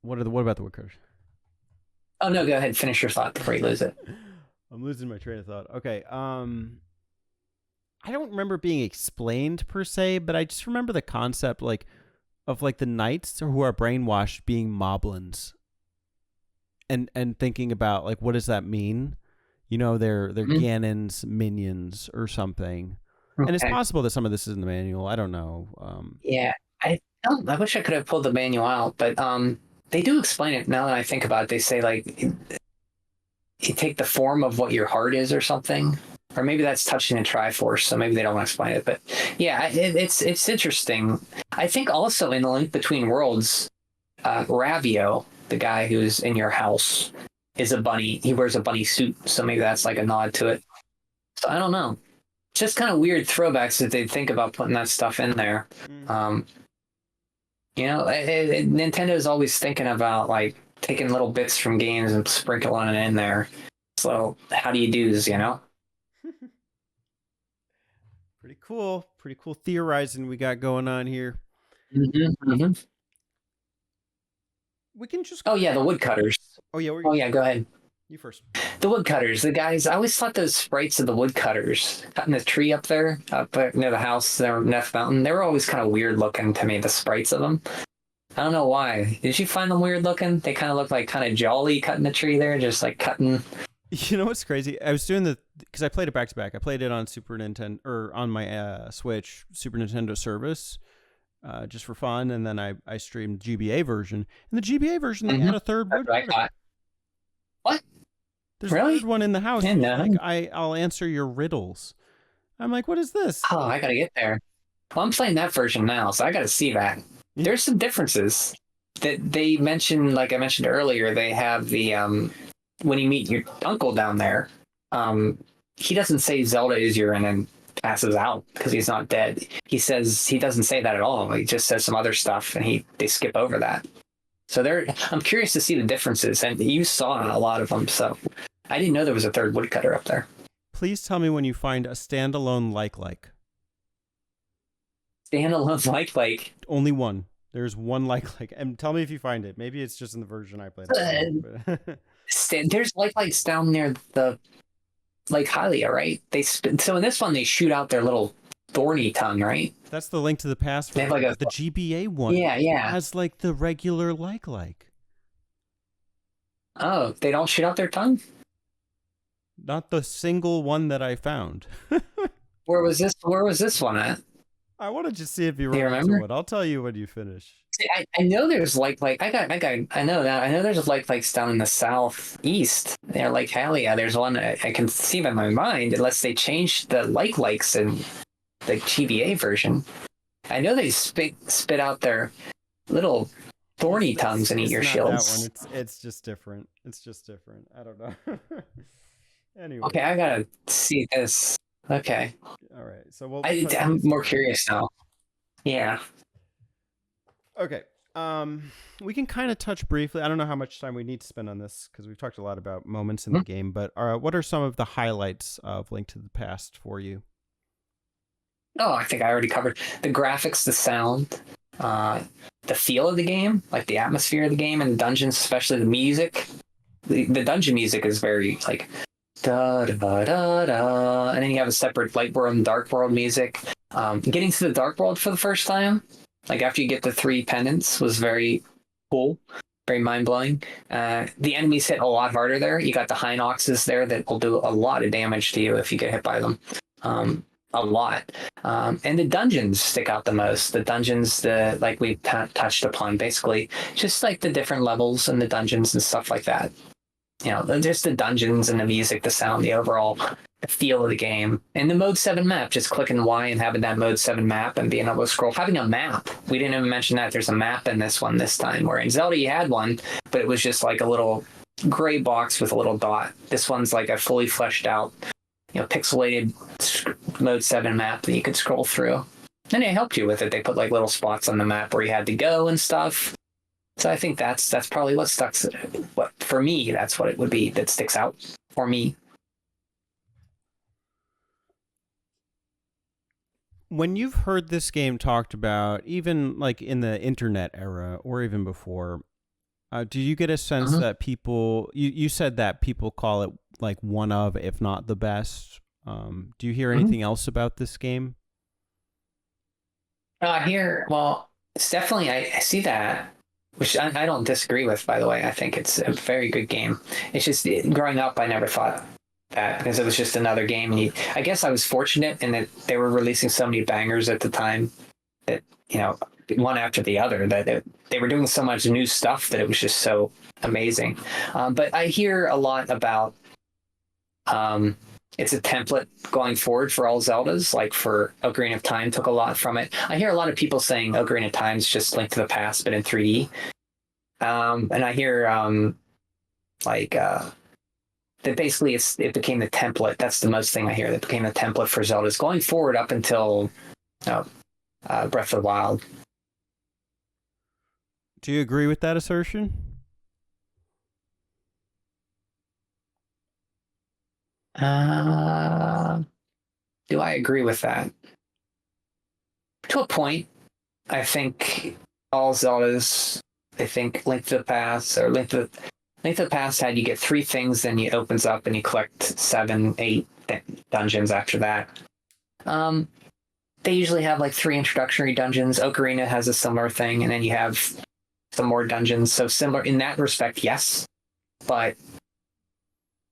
What about the woodcutters? Oh no, go ahead. Finish your thought before you lose it. I'm losing my train of thought. Okay. I don't remember being explained per se, but I just remember the concept of the knights who are brainwashed being moblins, and thinking about like what does that mean? They're Ganon's minions or something. Okay. And it's possible that some of this is in the manual. I don't know. Yeah, I wish I could have pulled the manual out, but they do explain it now that I think about it. They say like you take the form of what your heart is or something. Or maybe that's touching a Triforce, so maybe they don't want to explain it. But yeah, it's interesting. I think also in the Link Between Worlds, Ravio, the guy who's in your house, is a bunny. He wears a bunny suit, so maybe that's like a nod to it. So I don't know. Just kind of weird throwbacks that they think about putting that stuff in there. Nintendo is always thinking about like taking little bits from games and sprinkling it in there. So how do you do this, Pretty cool theorizing we got going on here. Mm-hmm. We can just the woodcutters. Go ahead. You first. The woodcutters, the guys, I always thought those sprites of the woodcutters cutting the tree up there near the house there in Death Mountain, they were always kind of weird looking to me, the sprites of them. I don't know why. Did you find them weird looking? They kind of look like kind of jolly cutting the tree there, just like cutting. You know what's crazy? I was doing because I played it back to back. I played it on Super Nintendo or on my Switch Super Nintendo service, just for fun, and then I streamed GBA version. In the GBA version, they Mhm. add a third That's what I woodcutter. thought. What? There's Really? a third one in the house. Yeah, no. Like I'll answer your riddles. I'm like, what is this? Oh, I gotta get there. Well, I'm playing that version now, so I gotta see that. There's some differences that they mentioned. Like I mentioned earlier, they have the when you meet your uncle down there, he doesn't say Zelda is your and then passes out because he's not dead. He doesn't say that at all. He just says some other stuff, and they skip over that. So I'm curious to see the differences, and you saw a lot of them. So I didn't know there was a third woodcutter up there. Please tell me when you find a standalone like. Standalone like. Only one. There's one like, and tell me if you find it. Maybe it's just in the version I played. There's likes down near the Lake Hylia, right? So in this one they shoot out their little thorny tongue, right? That's the Link to the Past. They have like the GBA one. Yeah. Has like the regular like. Oh, they don't shoot out their tongue? Not the single one that I found. Where was this one at? I wanted to see if you remember it. I'll tell you when you finish. See, I know there's I know that. I know there's likes down in the southeast. They're Lake Hylia. There's one I can see in my mind, unless they changed the likes in the GBA version. I know they spit out their little thorny tongues and eat your shields. That one. It's just different. It's just different. I don't know. Anyway. Okay, I gotta see this. Okay. All right. So I'm more curious now. Yeah. Okay. We can kind of touch briefly. I don't know how much time we need to spend on this because we've talked a lot about moments in the game, but what are some of the highlights of Link to the Past for you? Oh, I think I already covered the graphics, the sound, the feel of the game, like the atmosphere of the game and the dungeons, especially the music. The dungeon music is very like da da da da, and then you have a separate light world and dark world music. Getting to the dark world for the first time, like after you get the 3 pendants, was very cool, very mind blowing. The enemies hit a lot harder there. You got the Hinoxes there that will do a lot of damage to you if you get hit by them. A lot. And the dungeons stick out the most. The dungeons, like we touched upon, basically just like the different levels and the dungeons and stuff like that. You know, just the dungeons and the music, the sound, the overall feel of the game. And the Mode 7 map, just clicking Y and having that Mode 7 map and being able to scroll. Having a map. We didn't even mention that there's a map in this one this time, where in Zelda you had one, but it was just like a little gray box with a little dot. This one's like a fully fleshed out, pixelated Mode 7 map that you could scroll through. And they helped you with it. They put like little spots on the map where you had to go and stuff. So I think that's probably what sticks. What for me, that's what it would be that sticks out for me. When you've heard this game talked about, even like in the internet era or even before, do you get a sense that people? You said that people call it like one of, if not the best. Do you hear anything else about this game? It's definitely I see that. Which I don't disagree with, by the way. I think it's a very good game. It's just growing up, I never thought that because it was just another game. And I guess I was fortunate in that they were releasing so many bangers at the time that, one after the other, that they were doing so much new stuff that it was just so amazing. But I hear a lot about it's a template going forward for all Zeldas, like for Ocarina of Time took a lot from it. I hear a lot of people saying Ocarina of Time is just Link to the Past, but in 3D. And I hear that basically it became the template. That's the most thing I hear. That became the template for Zeldas going forward up until Breath of the Wild. Do you agree with that assertion? Do I agree with that? To a point. I think all Zeldas, I think Link to the Past or Link to the Past had you get 3 things, then it opens up and you collect 7, 8 dungeons after that. They usually have like 3 introductory dungeons. Ocarina has a similar thing, and then you have some more dungeons. So similar in that respect, yes. But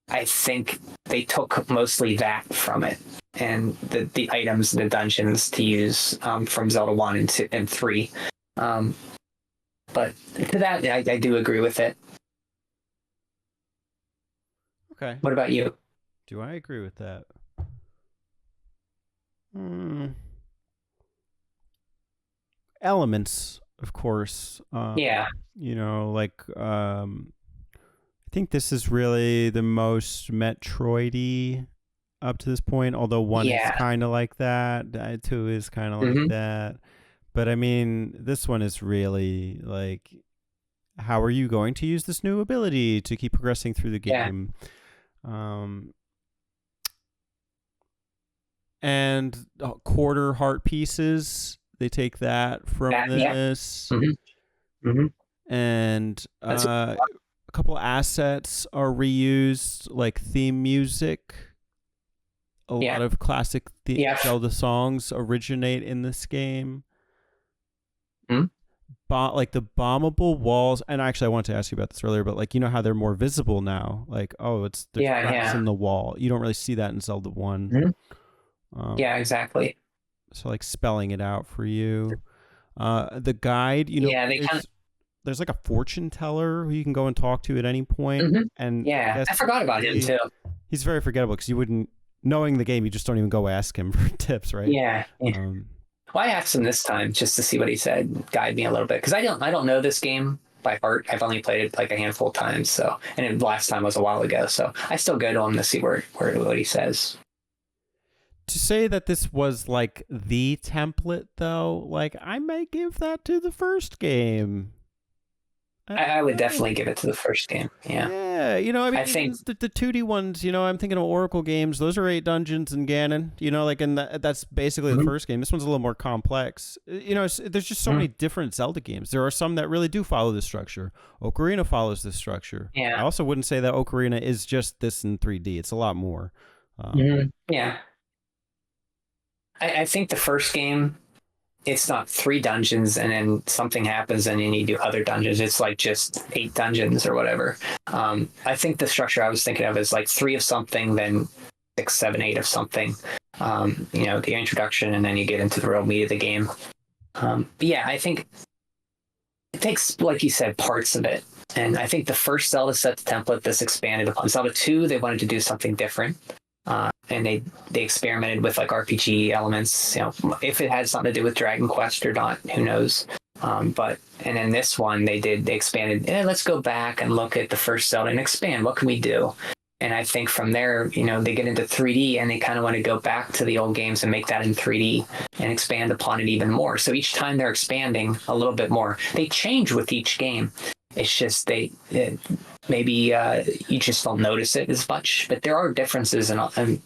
I think they took mostly that from it, and the items, the dungeons to use from Zelda 1 and 3. But to that, I do agree with it. Okay. What about you? Do I agree with that? Elements, of course. Yeah. You know, like I think this is really the most Metroidy up to this point. Although 1 is kind of like that, 2 is kind of like that. But I mean, this one is really like, how are you going to use this new ability to keep progressing through the game? And quarter heart pieces, they take that from this. And a couple assets are reused, like theme music. A lot of classic Zelda songs originate in this game. Like the bombable walls, and actually I wanted to ask you about this earlier, but like, you know how they're more visible now, like, there's cracks in the wall. You don't really see that in Zelda 1. Yeah, exactly. So like spelling it out for you. The guide, you know, there's like a fortune teller who you can go and talk to at any point. And I forgot about him too. He's very forgettable because you wouldn't, knowing the game, you just don't even go ask him for tips, right? Well, I asked him this time just to see what he said, guide me a little bit, because I don't know this game by heart. I've only played it like a handful of times, so, and the last time was a while ago, so I still go to him to see what he says. To say that this was like the template, though, like, I may give that to the first game. I would definitely give it to the first game. Yeah, you know, I mean, I think the 2D ones, you know, I'm thinking of Oracle games. Those are 8 dungeons in Ganon, you know, like, and that's basically the first game. This one's a little more complex. You know, there's just so many different Zelda games. There are some that really do follow this structure. Ocarina follows this structure. I also wouldn't say that Ocarina is just this in 3D. It's a lot more. I think the first game, it's not 3 dungeons and then something happens and then you do other dungeons. It's like just 8 dungeons or whatever. I think the structure I was thinking of is like 3 of something, then 6, 7, 8 of something. You know, the introduction, and then you get into the real meat of the game. But yeah, I think it takes, like you said, parts of it. And I think the first Zelda set the template. This expanded upon Zelda 2. They wanted to do something different. And they experimented with like RPG elements, you know, if it had something to do with Dragon Quest or not, who knows. And then this one they expanded, let's go back and look at the first Zelda and expand. What can we do? And I think from there, you know, they get into 3D and they kind of want to go back to the old games and make that in 3D and expand upon it even more. So each time they're expanding a little bit more, they change with each game. It's just maybe you just don't notice it as much, but there are differences in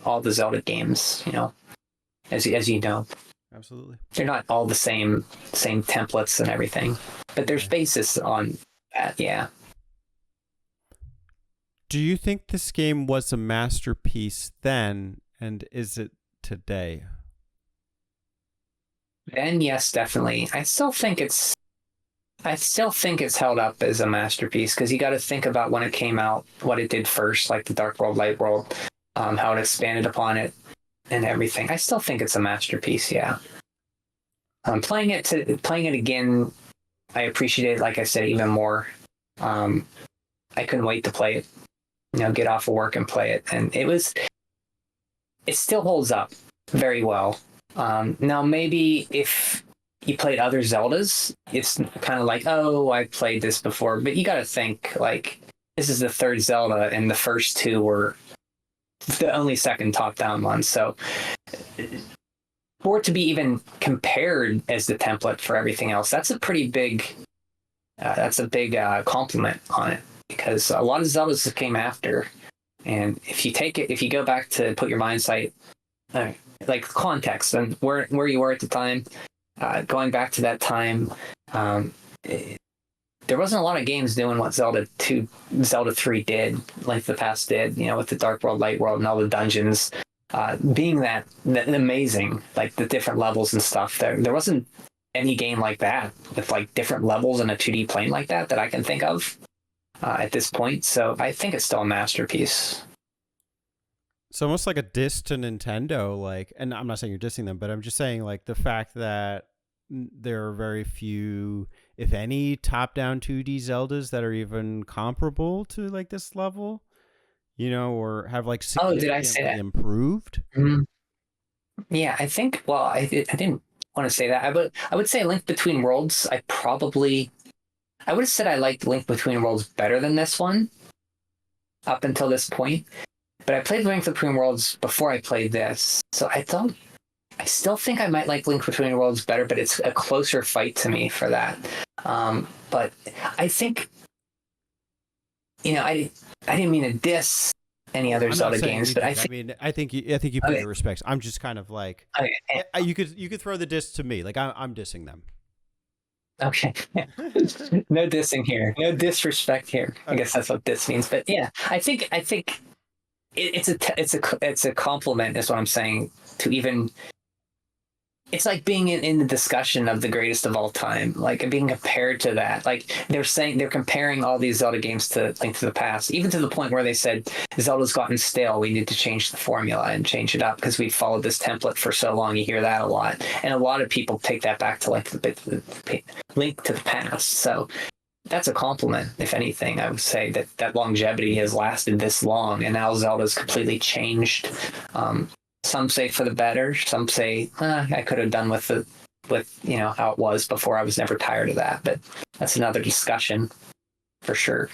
all the Zelda games, you know, as you know. Absolutely. They're not all the same templates and everything, but there's basis on that, yeah. Do you think this game was a masterpiece then, and is it today? Then, yes, definitely. I still think it's held up as a masterpiece, because you got to think about when it came out, what it did first, like the Dark World, Light World, how it expanded upon it and everything. I still think it's a masterpiece, yeah. Playing it again, I appreciate it, like I said, even more. I couldn't wait to play it, you know, get off of work and play it. And it still holds up very well. Now, maybe if you played other Zeldas, it's kind of like, oh, I played this before. But you got to think, like, this is the 3rd Zelda, and the first 2 were the only second top-down ones. So for it to be even compared as the template for everything else, that's a pretty big compliment on it, because a lot of Zeldas that came after, and if you go back to put your mind sight, like context and where you were at the time, going back to that time, there wasn't a lot of games doing what Zelda 3 did, like the past did, you know, with the Dark World, Light World, and all the dungeons, being that amazing, like the different levels and stuff. There wasn't any game like that with like different levels in a 2D plane like that I can think of at this point. So I think it's still a masterpiece. It's almost like a diss to Nintendo, like, and I'm not saying you're dissing them, but I'm just saying like the fact that there are very few, if any, top-down 2D Zeldas that are even comparable to like this level, or have like Oh, did I say significantly that? improved. Mm, yeah, I think. Well, I didn't want to say that. I would say Link Between Worlds. I would have said I liked Link Between Worlds better than this one up until this point. But I played Link Between Worlds before I played this, so I still think I might like Link Between Worlds better, but it's a closer fight to me for that. But I think, I didn't mean to diss any other I'm not Zelda saying games, you but did. I mean, I think you pay okay, your respects. I'm just kind of like, okay, you could throw the diss to me. Like I'm dissing them. okay. No dissing here, no disrespect here. I Okay. guess that's what diss means. But yeah, I think it's a compliment, is what I'm saying. To even It's like being in the discussion of the greatest of all time, like being compared to that. Like they're comparing all these Zelda games to Link to the Past, even to the point where they said Zelda's gotten stale. We need to change the formula and change it up because we followed this template for so long. You hear that a lot, and a lot of people take that back to like the Link to the Past. So that's a compliment, if anything. I would say that longevity has lasted this long, and now Zelda's completely changed. Some say for the better. Some say I could have done with how it was before. I was never tired of that, but that's another discussion for sure.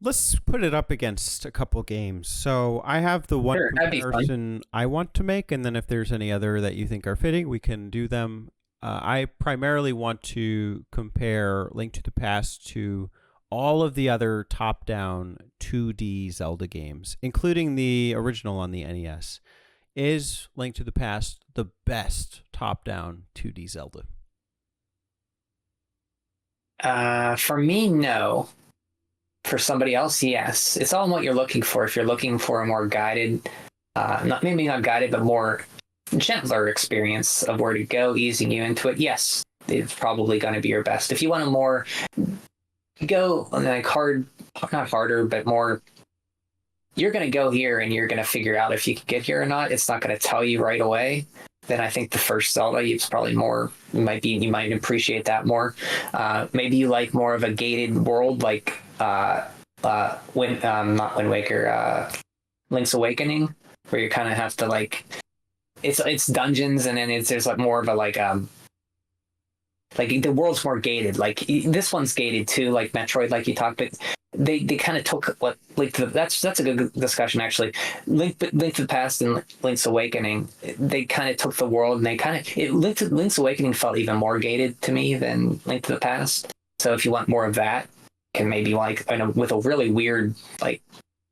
Let's put it up against a couple games. So I have the one Sure, that'd be fun. comparison I want to make, and then if there's any other that you think are fitting, we can do them. I primarily want to compare Link to the Past to all of the other top-down 2D Zelda games, including the original on the NES. Is Link to the Past the best top-down 2D Zelda? For me, no. For somebody else, yes. It's all in what you're looking for. If you're looking for a more guided, not guided, but more gentler experience of where to go, easing you into it, yes, it's probably going to be your best. If you want a more go like hard, not harder, but more, you're going to go here and you're going to figure out if you can get here or not. It's not going to tell you right away. Then I think the first Zelda, it's probably more, you might appreciate that more. Maybe you like more of a gated world, like not Wind Waker, Link's Awakening, where you kind of have to like, it's dungeons, and then there's like more of a like the world's more gated. Like this one's gated too, like Metroid, like you talked. But they kind of took what that's a good discussion actually. Link to the Past and Link's Awakening, they kind of took the world and they kind of Link's Awakening felt even more gated to me than Link to the Past. So if you want more of that, can maybe like with a really weird like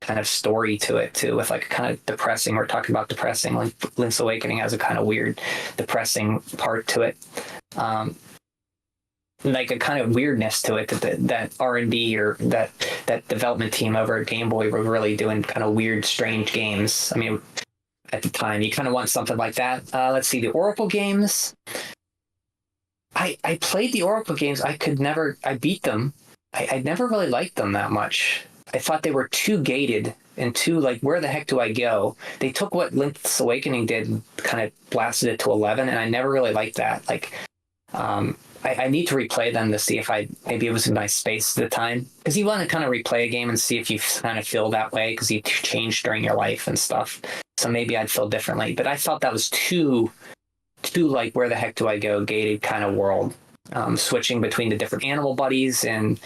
kind of story to it too, with like kind of depressing. We're talking about depressing. Like Link's Awakening has a kind of weird, depressing part to it. Like a kind of weirdness to it that R&D or that development team over at Game Boy were really doing kind of weird, strange games. I mean, at the time, you kind of want something like that. Let's see, the Oracle games. I played the Oracle games. I beat them. I never really liked them that much. I thought they were too gated and too like, where the heck do I go? They took what Link's Awakening did and kind of blasted it to 11, and I never really liked that. Like, I need to replay them to see if maybe it was in my space at the time, because you want to kind of replay a game and see if you kind of feel that way because you changed during your life and stuff. So maybe I'd feel differently, but I thought that was too like, where the heck do I go? Gated kind of world, switching between the different animal buddies and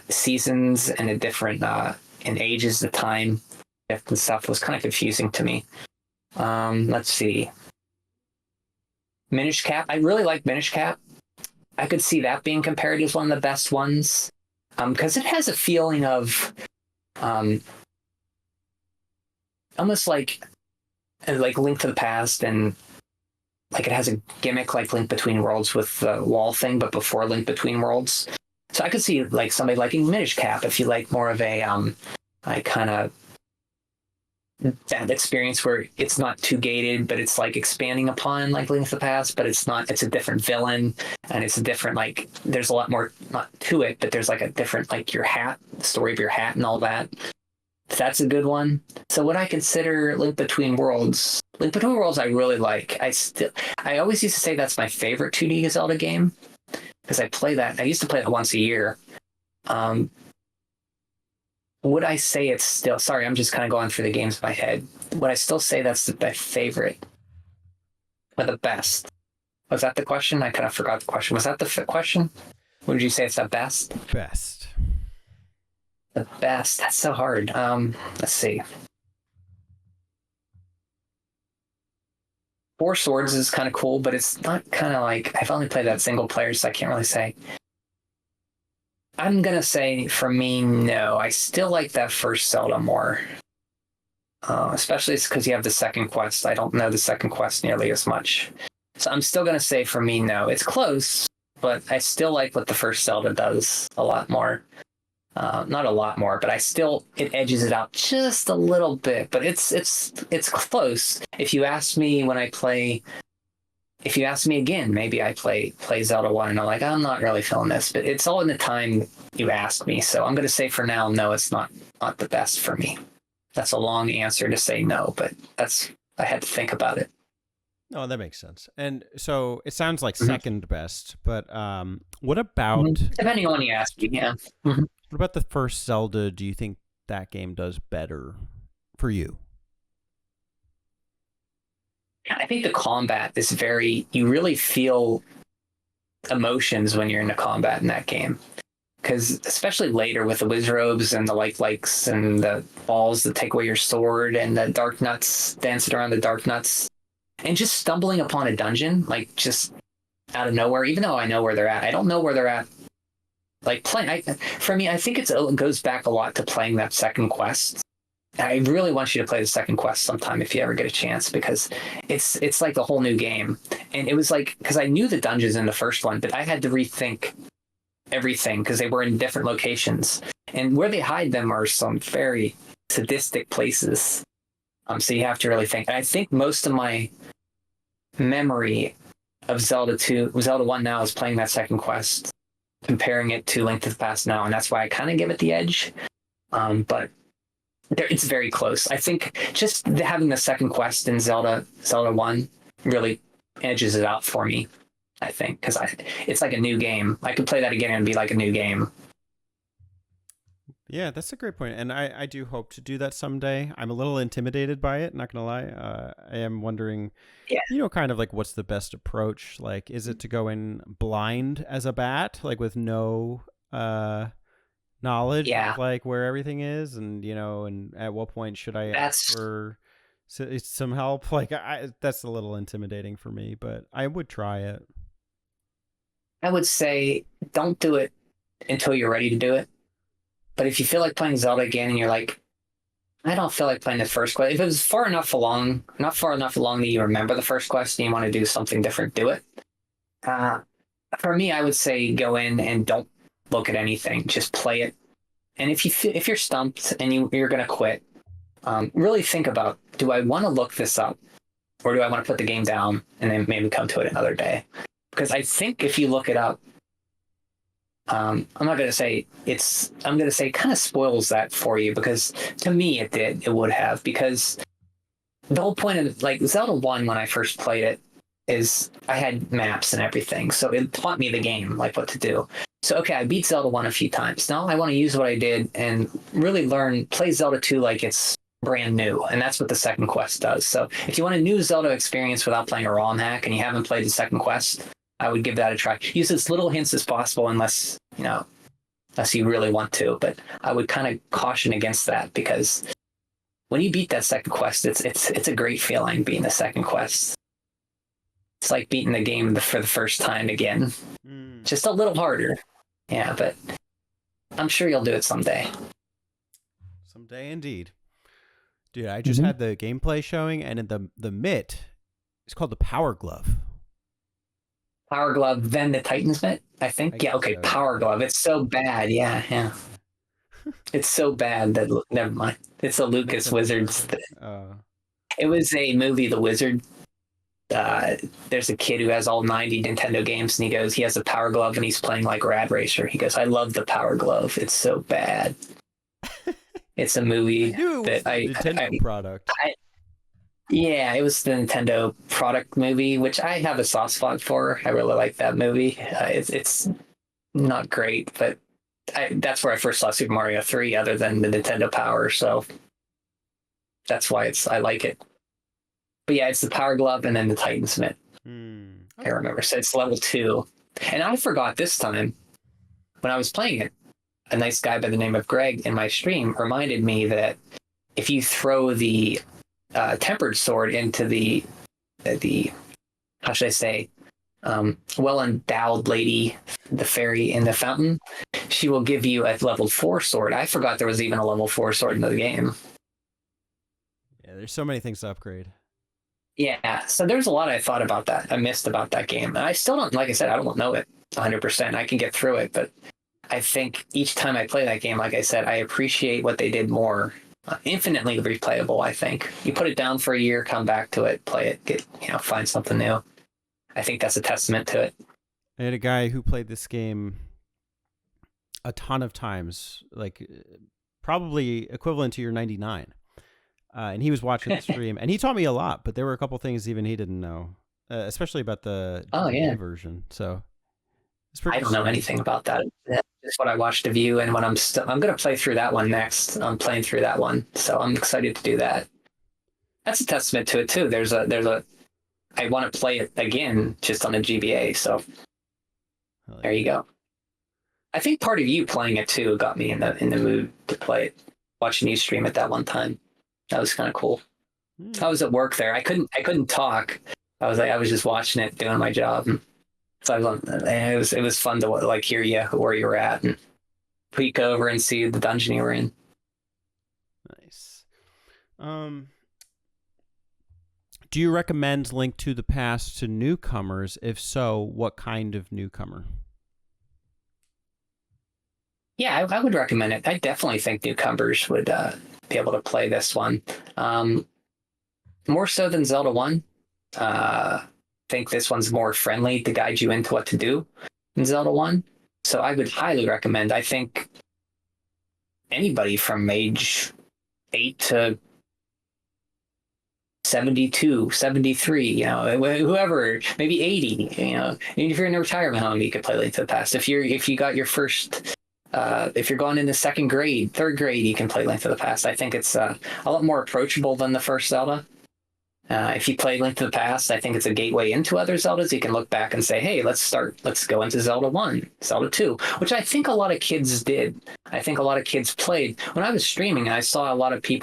seasons and the different and ages, the time and stuff was kind of confusing to me. Let's see. Minish Cap. I really like Minish Cap. I could see that being compared as one of the best ones, because it has a feeling of almost like Link to the Past, and like it has a gimmick like Link Between Worlds with the wall thing, but before Link Between Worlds. So I could see like somebody liking Minish Cap if you like more of a like kind of that experience where it's not too gated, but it's like expanding upon like Link to the Past, but it's a different villain, and it's a different, like, there's a lot more, not to it, but there's like a different, like your hat, the story of your hat and all that. That's a good one. So what I consider Link Between Worlds. Link Between Worlds I really like. I always used to say that's my favorite 2D Zelda game because I used to play that once a year. Um, would I say it's still, sorry, I'm just kind of going through the games in my head. Would I still say that's my favorite or the best? Was that the question? I kind of forgot the question. Was that the question? Would you say it's the best? Best. The best. That's so hard. Let's see. Four Swords is kind of cool, but it's not kind of like, I've only played that single player, so I can't really say. I'm gonna say for me, no. I still like that first Zelda more. Especially because you have the second quest. I don't know the second quest nearly as much. So I'm still gonna say for me, no. It's close, but I still like what the first Zelda does a lot more. Not a lot more, but it edges it out just a little bit. But it's close. If you ask me again, maybe I play Zelda 1 and I'm like, I'm not really feeling this, but it's all in the time you ask me. So I'm going to say for now, no, it's not the best for me. That's a long answer to say no, but I had to think about it. No, that makes sense. And so it sounds like second best, but what about... Depending on when you ask me, yeah. Mm-hmm. What about the first Zelda? Do you think that game does better for you? I think the combat is you really feel emotions when you're in the combat in that game. Because especially later with the Wizrobes and the likes and the balls that take away your sword and the dark nuts dancing around the dark nuts and just stumbling upon a dungeon, like just out of nowhere, even though I know where they're at, I don't know where they're at. Like for me, I think it goes back a lot to playing that second quest. I really want you to play the second quest sometime if you ever get a chance, because it's like a whole new game. And it was like, because I knew the dungeons in the first one, but I had to rethink everything because they were in different locations. And where they hide them are some very sadistic places. So you have to really think. And I think most of my memory of Zelda 1 now is playing that second quest, comparing it to Link to the Past now. And that's why I kind of give it the edge. But it's very close. I think just having the second quest in Zelda 1 really edges it out for me, I think, because it's like a new game. I could play that again and be like a new game. Yeah, that's a great point. And I do hope to do that someday. I'm a little intimidated by it, not going to lie. I am wondering, kind of like what's the best approach? Like, is it to go in blind as a bat, like with no knowledge of like where everything is, and and at what point should I ask for some help? Like, that's a little intimidating for me, but I would try it. I would say don't do it until you're ready to do it. But if you feel like playing Zelda again and you're like, I don't feel like playing the first quest, if it was not far enough along that you remember the first quest and you want to do something different, do it. For me, I would say go in and don't look at anything, just play it. And if you're stumped and you're going to quit, really think about, do I want to look this up, or do I want to put the game down and then maybe come to it another day? Because I think if you look it up, I'm not going to say I'm going to say it kind of spoils that for you, because to me it would have, because the whole point of like Zelda 1 when I first played it is I had maps and everything. So it taught me the game, like what to do. So, okay, I beat Zelda 1 a few times. Now I want to use what I did and really play Zelda 2 like it's brand new. And that's what the second quest does. So if you want a new Zelda experience without playing a ROM hack and you haven't played the second quest, I would give that a try. Use as little hints as possible unless you really want to. But I would kind of caution against that, because when you beat that second quest, it's a great feeling beating the second quest. It's like beating the game for the first time again. Just a little harder. Yeah, but I'm sure you'll do it someday. Someday indeed. Dude, I just had the gameplay showing, and in the mitt, it's called the Power Glove. Power Glove, then the Titan's mitt, I think. Yeah, okay, so. Power Glove. It's so bad. Yeah. It's so bad that, never mind. It's a Lucas Wizards thing. It was a movie, The Wizard. There's a kid who has all 90 Nintendo games, and he has a Power Glove, and he's playing like Rad Racer. He goes, I love the Power Glove. It's so bad. It's a movie I knew it was that a Nintendo product. yeah, it was the Nintendo product movie, which I have a soft spot for. I really like that movie. It's not great, but that's where I first saw Super Mario 3, other than the Nintendo Power. So that's why I like it. But yeah, it's the Power Glove and then the Titan's Mitt. I remember. So it's level 2. And I forgot this time when I was playing it. A nice guy by the name of Greg in my stream reminded me that if you throw the tempered sword into the how should I say, well endowed lady, the fairy in the fountain, she will give you a level 4 sword. I forgot there was even a level 4 sword in the game. Yeah, there's so many things to upgrade. Yeah, so there's a lot I thought about that. I missed about that game. And I still don't, like I said, I don't know it 100%. I can get through it, but I think each time I play that game, like I said, I appreciate what they did more. Infinitely replayable, I think. You put it down for a year, come back to it, play it, find something new. I think that's a testament to it. I had a guy who played this game a ton of times, like probably equivalent to your 99. And he was watching the stream, and he taught me a lot, but there were a couple things even he didn't know, especially about the GBA version. So it's pretty. I don't know anything about that. That's just what I watched of you, and when I'm going to play through that one next. I'm playing through that one, so I'm excited to do that. That's a testament to it too. I want to play it again just on the GBA. So there you go. I think part of you playing it too got me in the mood to play it. Watching you stream it that one time. That was kind of cool. I was at work there. I couldn't talk. I was just watching it, doing my job. And so it was fun to hear you where you were at and peek over and see the dungeon you were in. Nice. Do you recommend Link to the Past to newcomers? If so, what kind of newcomer? Yeah, I would recommend it. I definitely think newcomers would be able to play this one. More so than Zelda 1. I think this one's more friendly to guide you into what to do than Zelda 1. So I would highly recommend. I think anybody from age 8 to 72, 73, whoever, maybe 80, even if you're in a retirement home, you could play Link to the Past. If you got your first if you're going into second grade, third grade, you can play Link to the Past. I think it's a lot more approachable than the first Zelda. If you play Link to the Past, I think it's a gateway into other Zeldas. You can look back and say, hey, let's go into Zelda 1, Zelda 2, which I think a lot of kids did. I think a lot of kids played. When I was streaming, I saw a few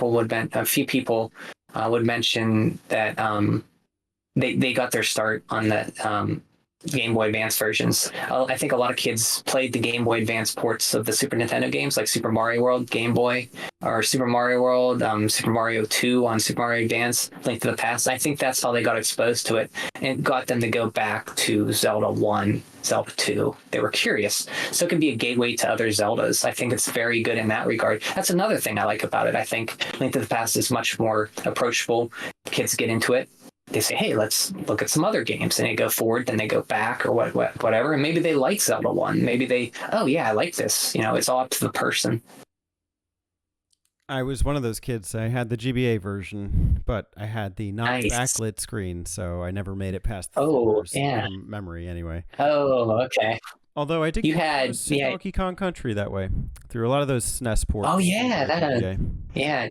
people would mention that they got their start on the Game Boy Advance versions. I think a lot of kids played the Game Boy Advance ports of the Super Nintendo games, like Super Mario World, Game Boy, or Super Mario World, Super Mario 2 on Super Mario Advance, Link to the Past. I think that's how they got exposed to it and got them to go back to Zelda 1, Zelda 2. They were curious. So it can be a gateway to other Zeldas. I think it's very good in that regard. That's another thing I like about it. I think Link to the Past is much more approachable. Kids get into it. They say, hey, let's look at some other games. And they go forward, then they go back or whatever. And maybe they like Zelda 1. Maybe oh, yeah, I like this. It's all up to the person. I was one of those kids. I had the GBA version, but I had the non-backlit screen, so I never made it past the from memory anyway. Oh, okay. Although I did Donkey Kong Country that way, through a lot of those SNES ports. Oh, yeah.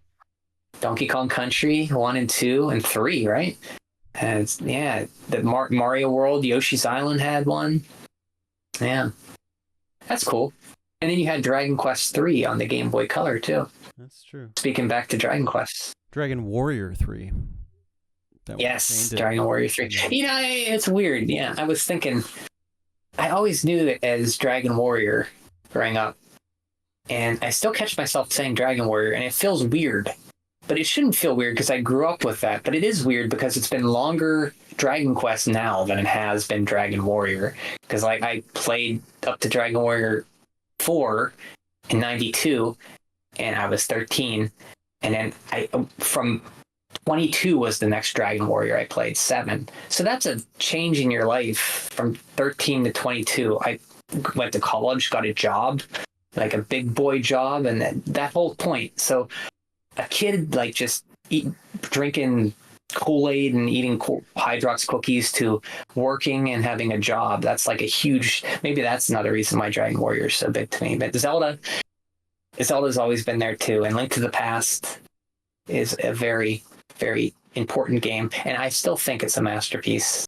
Donkey Kong Country 1 and 2 and 3, right? And the Mario World, Yoshi's Island had one. Yeah, that's cool. And then you had Dragon Quest 3 on the Game Boy Color too. That's true. Speaking back to Dragon Quest, Dragon Warrior 3. Yes, Dragon Warrior 3. It's weird. Yeah, I was thinking. I always knew it as Dragon Warrior growing up, and I still catch myself saying Dragon Warrior, and it feels weird. But it shouldn't feel weird because I grew up with that. But it is weird because it's been longer Dragon Quest now than it has been Dragon Warrior. Because I played up to Dragon Warrior 4 in 92, and I was 13. And then from 22 was the next Dragon Warrior I played, 7. So that's a change in your life from 13 to 22. I went to college, got a job, like a big boy job, and that whole point. So a kid like just drinking Kool-Aid and eating Hydrox cookies to working and having a job. That's like a huge, maybe that's another reason why Dragon Warrior is so big to me. But Zelda's always been there too. And Link to the Past is a very, very important game. And I still think it's a masterpiece.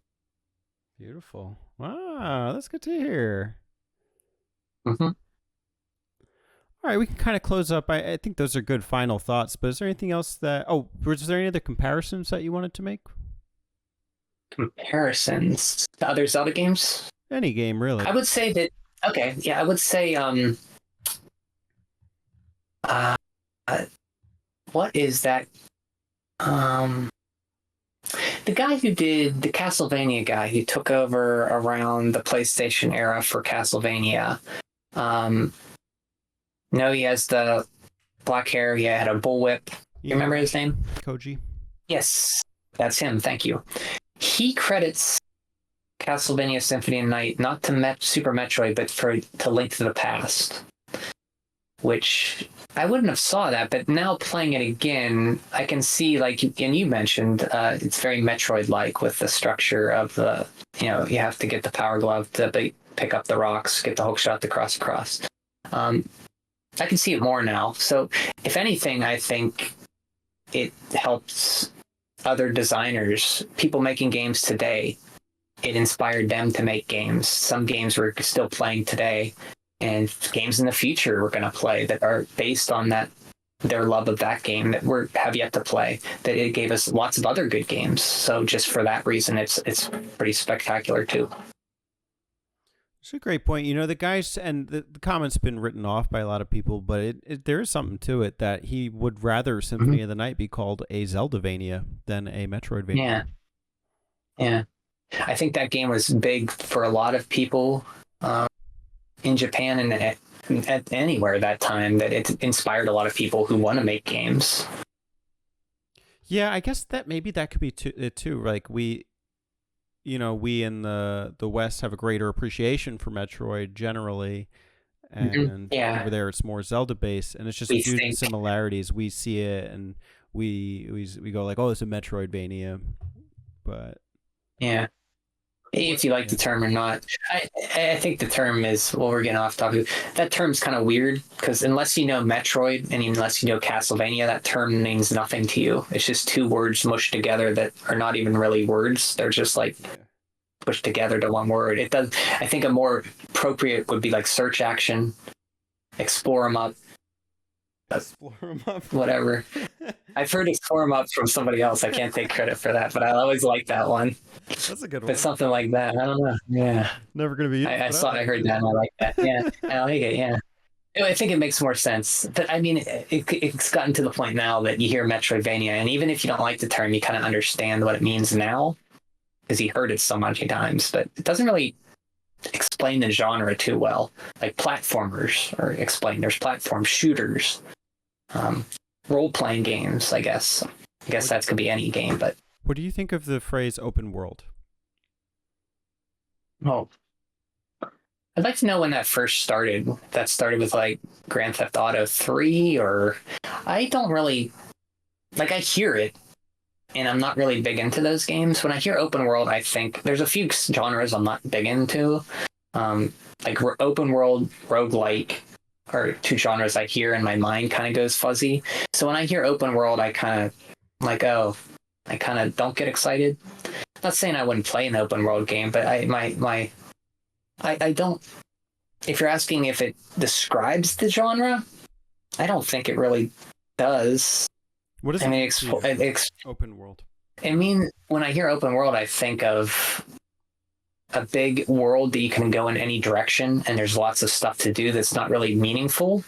Beautiful. Wow, that's good to hear. Mm-hmm. All right, we can kind of close up. I think those are good final thoughts, but is there anything else that... Oh, was there any other comparisons that you wanted to make? Comparisons to other Zelda games? Any game, really. I would say that... Okay, yeah, I would say... what is that? The guy who did... The Castlevania guy who took over around the PlayStation era for Castlevania... No, he has the black hair. He had a bullwhip. You remember his name? Koji. Yes, that's him. Thank you. He credits Castlevania Symphony of the Night not to Super Metroid, but to Link to the Past, which I wouldn't have saw that. But now playing it again, I can see, like, and you mentioned, it's very Metroid-like with the structure of the, you have to get the Power Glove to pick up the rocks, get the hook shot to cross across. I can see it more now. So if anything, I think it helps other designers, people making games today. It inspired them to make games. Some games we're still playing today, and games in the future we're going to play that are based on their love of that game that we have yet to play. That it gave us lots of other good games. So just for that reason, it's pretty spectacular too. It's a great point. The guys, and the comment's been written off by a lot of people, but there is something to it that he would rather Symphony of the Night be called a Zeldavania than a Metroidvania. Yeah. I think that game was big for a lot of people in Japan and anywhere at that time, that it inspired a lot of people who want to make games. Yeah, I guess that maybe that could be it too. Like we in the West have a greater appreciation for Metroid generally, and over there it's more Zelda based, and it's just due to the similarities. We see it and we go like, oh, it's a Metroidvania, but yeah. If you like the term or not, I think the term is, well, we're getting off topic. That term's kind of weird because unless you know Metroid and unless you know Castlevania, that term means nothing to you. It's just two words mushed together that are not even really words. They're just like pushed together to one word. It does. I think a more appropriate would be like search action, explore 'em up. Whatever. I've heard explore 'em up from somebody else. I can't take credit for that, but I always like that one. That's a good one. But something like that. I don't know. Yeah. Never gonna be. I heard that and I like that. Yeah. I like it. Yeah. I think it makes more sense. But I mean, it's gotten to the point now that you hear Metroidvania, and even if you don't like the term, you kind of understand what it means now because you heard it so many times. But it doesn't really explain the genre too well. Like platformers are explained. There's platform shooters. Role-playing games, I guess. That could be any game, but... What do you think of the phrase open world? Oh. I'd like to know when that first started. That started with, like, Grand Theft Auto 3, or... I don't really... Like, I hear it, and I'm not really big into those games. When I hear open world, I think... There's a few genres I'm not big into. Like, open world, roguelike... are two genres I hear and my mind kind of goes fuzzy. So when I hear open world, I kind of like, I kind of don't get excited. Not saying I wouldn't play an open world game, but I don't. If you're asking if it describes the genre, I don't think it really does. What is open world? I mean, when I hear open world, I think of a big world that you can go in any direction and there's lots of stuff to do that's not really meaningful,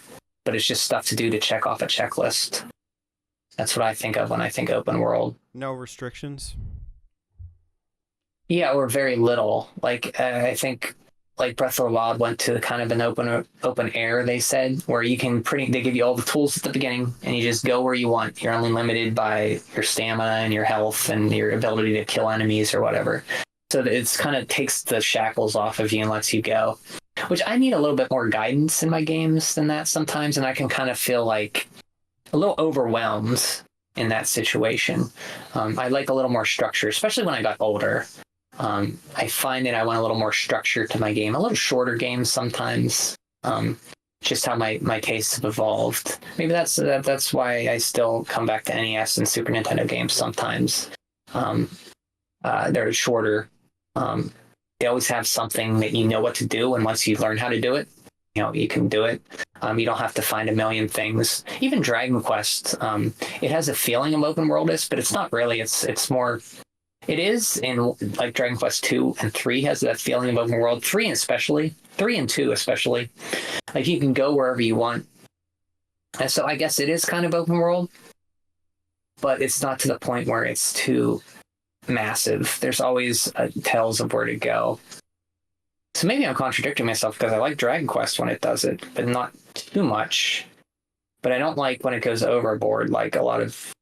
but it's just stuff to do to check off a checklist. That's what I think of when I think open world. No restrictions? Yeah, or very little. Like, I think like Breath of the Wild went to kind of an open air, they said, where you can they give you all the tools at the beginning and you just go where you want. You're only limited by your stamina and your health and your ability to kill enemies or whatever. So that it's kind of takes the shackles off of you and lets you go. which I need a little bit more guidance in my games than that sometimes, and I can kind of feel like a little overwhelmed in that situation. I like a little more structure, especially when I got older. I find that I want a little more structure to my game, a little shorter games sometimes. Just how my tastes have evolved. Maybe that's why I still come back to NES and Super Nintendo games sometimes. They're shorter. They always have something that you know what to do, and once you learn how to do it, you can do it. You don't have to find a million things. Even Dragon Quest, it has a feeling of open world-ish, but it's not really. It's more. It is in like Dragon Quest 2 and 3 has that feeling of open world. 3 and 2 especially. Like you can go wherever you want. And so I guess it is kind of open world, but it's not to the point where it's too massive. There's always tells of where to go. So maybe I'm contradicting myself because I like Dragon Quest when it does it, but not too much. But I don't like when it goes overboard, like a lot of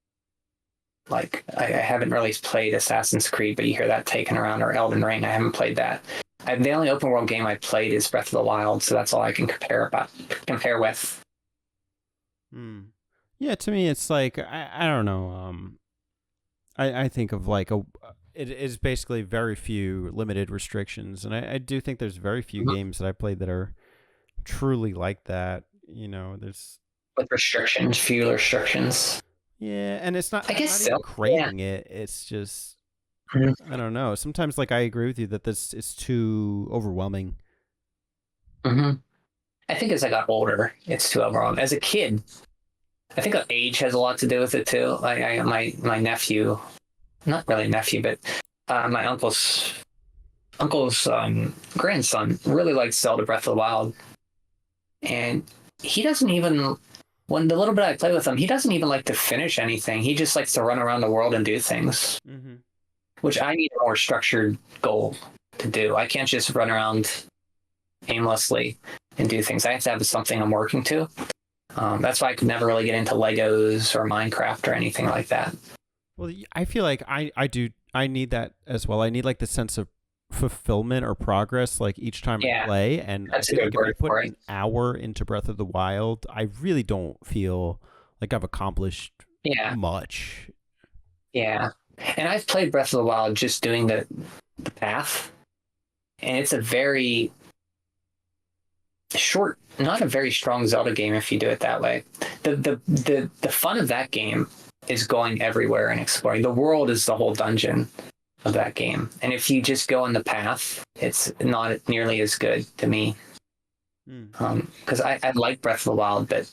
like I haven't really played Assassin's Creed, but you hear that taken around, or Elden Ring. I haven't played that. The only open world game I played is Breath of the Wild, so that's all I can compare with. Yeah, to me, it's like I don't know. I think of like it is basically very few limited restrictions, and I do think there's very few games that I played that are truly like that. There's with restrictions, few restrictions. Yeah, and it's not. I guess not even so. craving it. It's just I don't know. Sometimes, like I agree with you that this is too overwhelming. I think as I got older, it's too overwhelming. As a kid, I think age has a lot to do with it too. Like my nephew, not really nephew, but my uncle's grandson really likes Zelda Breath of the Wild, and he doesn't even. When the little bit I play with him, he doesn't even like to finish anything. He just likes to run around the world and do things, which I need a more structured goal to do. I can't just run around aimlessly and do things. I have to have something I'm working to. That's why I could never really get into Legos or Minecraft or anything like that. Well, I feel like I need that as well. I need like the sense of fulfillment or progress like each time I play, and I feel like if I put an hour into Breath of the Wild, I really don't feel like I've accomplished much. And I've played Breath of the Wild just doing the path, and it's a very short, not a very strong Zelda game if you do it that way. The fun of that game is going everywhere and exploring. The world is the whole dungeon of that game, and if you just go on the path, it's not nearly as good to me. Because I like Breath of the Wild, but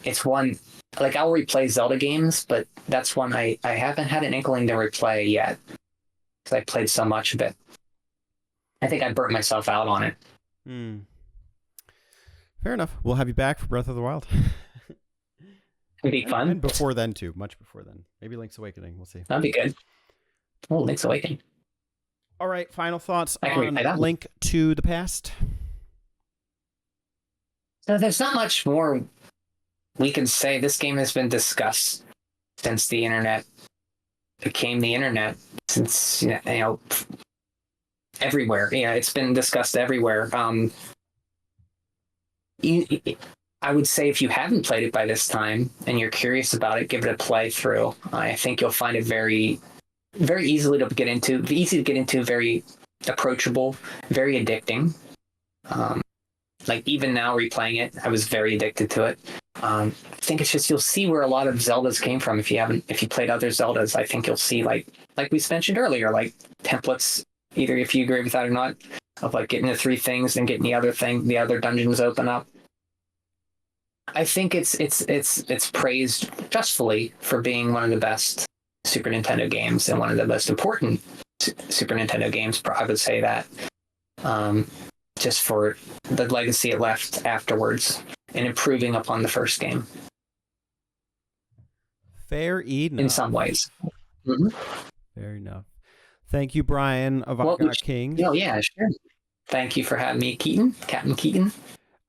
it's one like I'll replay Zelda games, but that's one I haven't had an inkling to replay yet because I played so much of it. I think I burnt myself out on it. Fair enough. We'll have you back for Breath of the Wild. It'd be fun. And before then too, much before then. Maybe Link's Awakening. We'll see. That'd be good. Oh, Link's Awakening. All right, final thoughts on Link to the Past? So there's not much more we can say. This game has been discussed since the internet became the internet, since everywhere. Yeah, it's been discussed everywhere. I would say if you haven't played it by this time and you're curious about it, give it a play through. I think you'll find it very, very easy to get into, very approachable, very addicting. Like even now replaying it, I was very addicted to it. I think it's just you'll see where a lot of Zeldas came from. If you played other Zeldas, I think you'll see like we mentioned earlier, like templates. Either if you agree with that or not, of like getting the 3 things and getting the other dungeons open up. I think it's praised justly for being one of the best Super Nintendo games and one of the most important Super Nintendo games. I would say that. Just for the legacy it left afterwards and improving upon the first game. Fair enough. In some ways. Fair enough. Thank you, Brian of igotkings. Oh, yeah, sure. Thank you for having me, Keaton. Captain Keaton.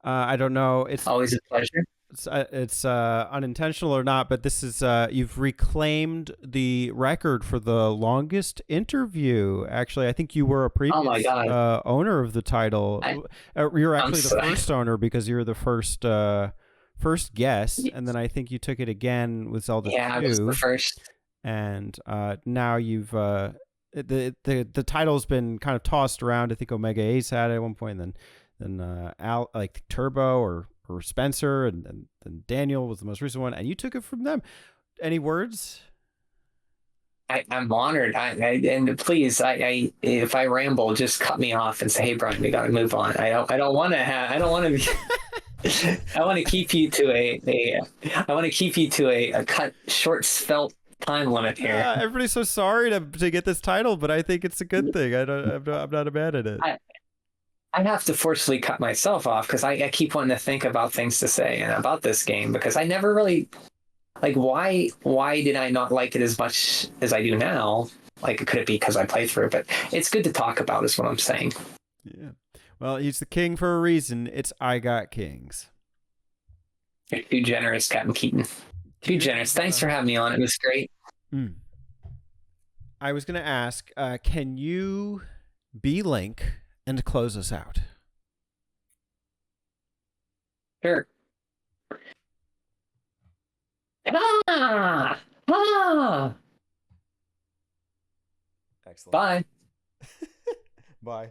I don't know. It's always a pleasure. it's unintentional or not, but this is you've reclaimed the record for the longest interview. Actually, I think you were a Oh my previous God. owner of the title. You're I'm actually the sorry. first owner because you're the first guest, and then I think you took it again with Zelda Yeah, I was the 2, first. and now you've the title's been kind of tossed around. I think Omega Ace had it at one point, and then Al, like Turbo or Spencer, and then Daniel was the most recent one, and you took it from them. Any words? I'm honored. And please, if I ramble, just cut me off and say, "Hey, Brian, we got to move on." I don't want to have. I don't want to. I want to keep you to I want to keep you to a cut short spelt time limit here. Everybody's so sorry to get this title, but I think it's a good thing. I'm not mad at it. I have to forcefully cut myself off because I keep wanting to think about things to say and about this game because I never really like why did I not like it as much as I do now? Like, could it be because I played through it? But it's good to talk about, is what I'm saying. Yeah. Well, he's the king for a reason. It's igotkings. You're too generous, Captain Keaton. Too generous. Thanks for having me on. It was great. I was going to ask, can you be Link and close us out? Sure. Ah! Ah! Excellent. Bye. Bye.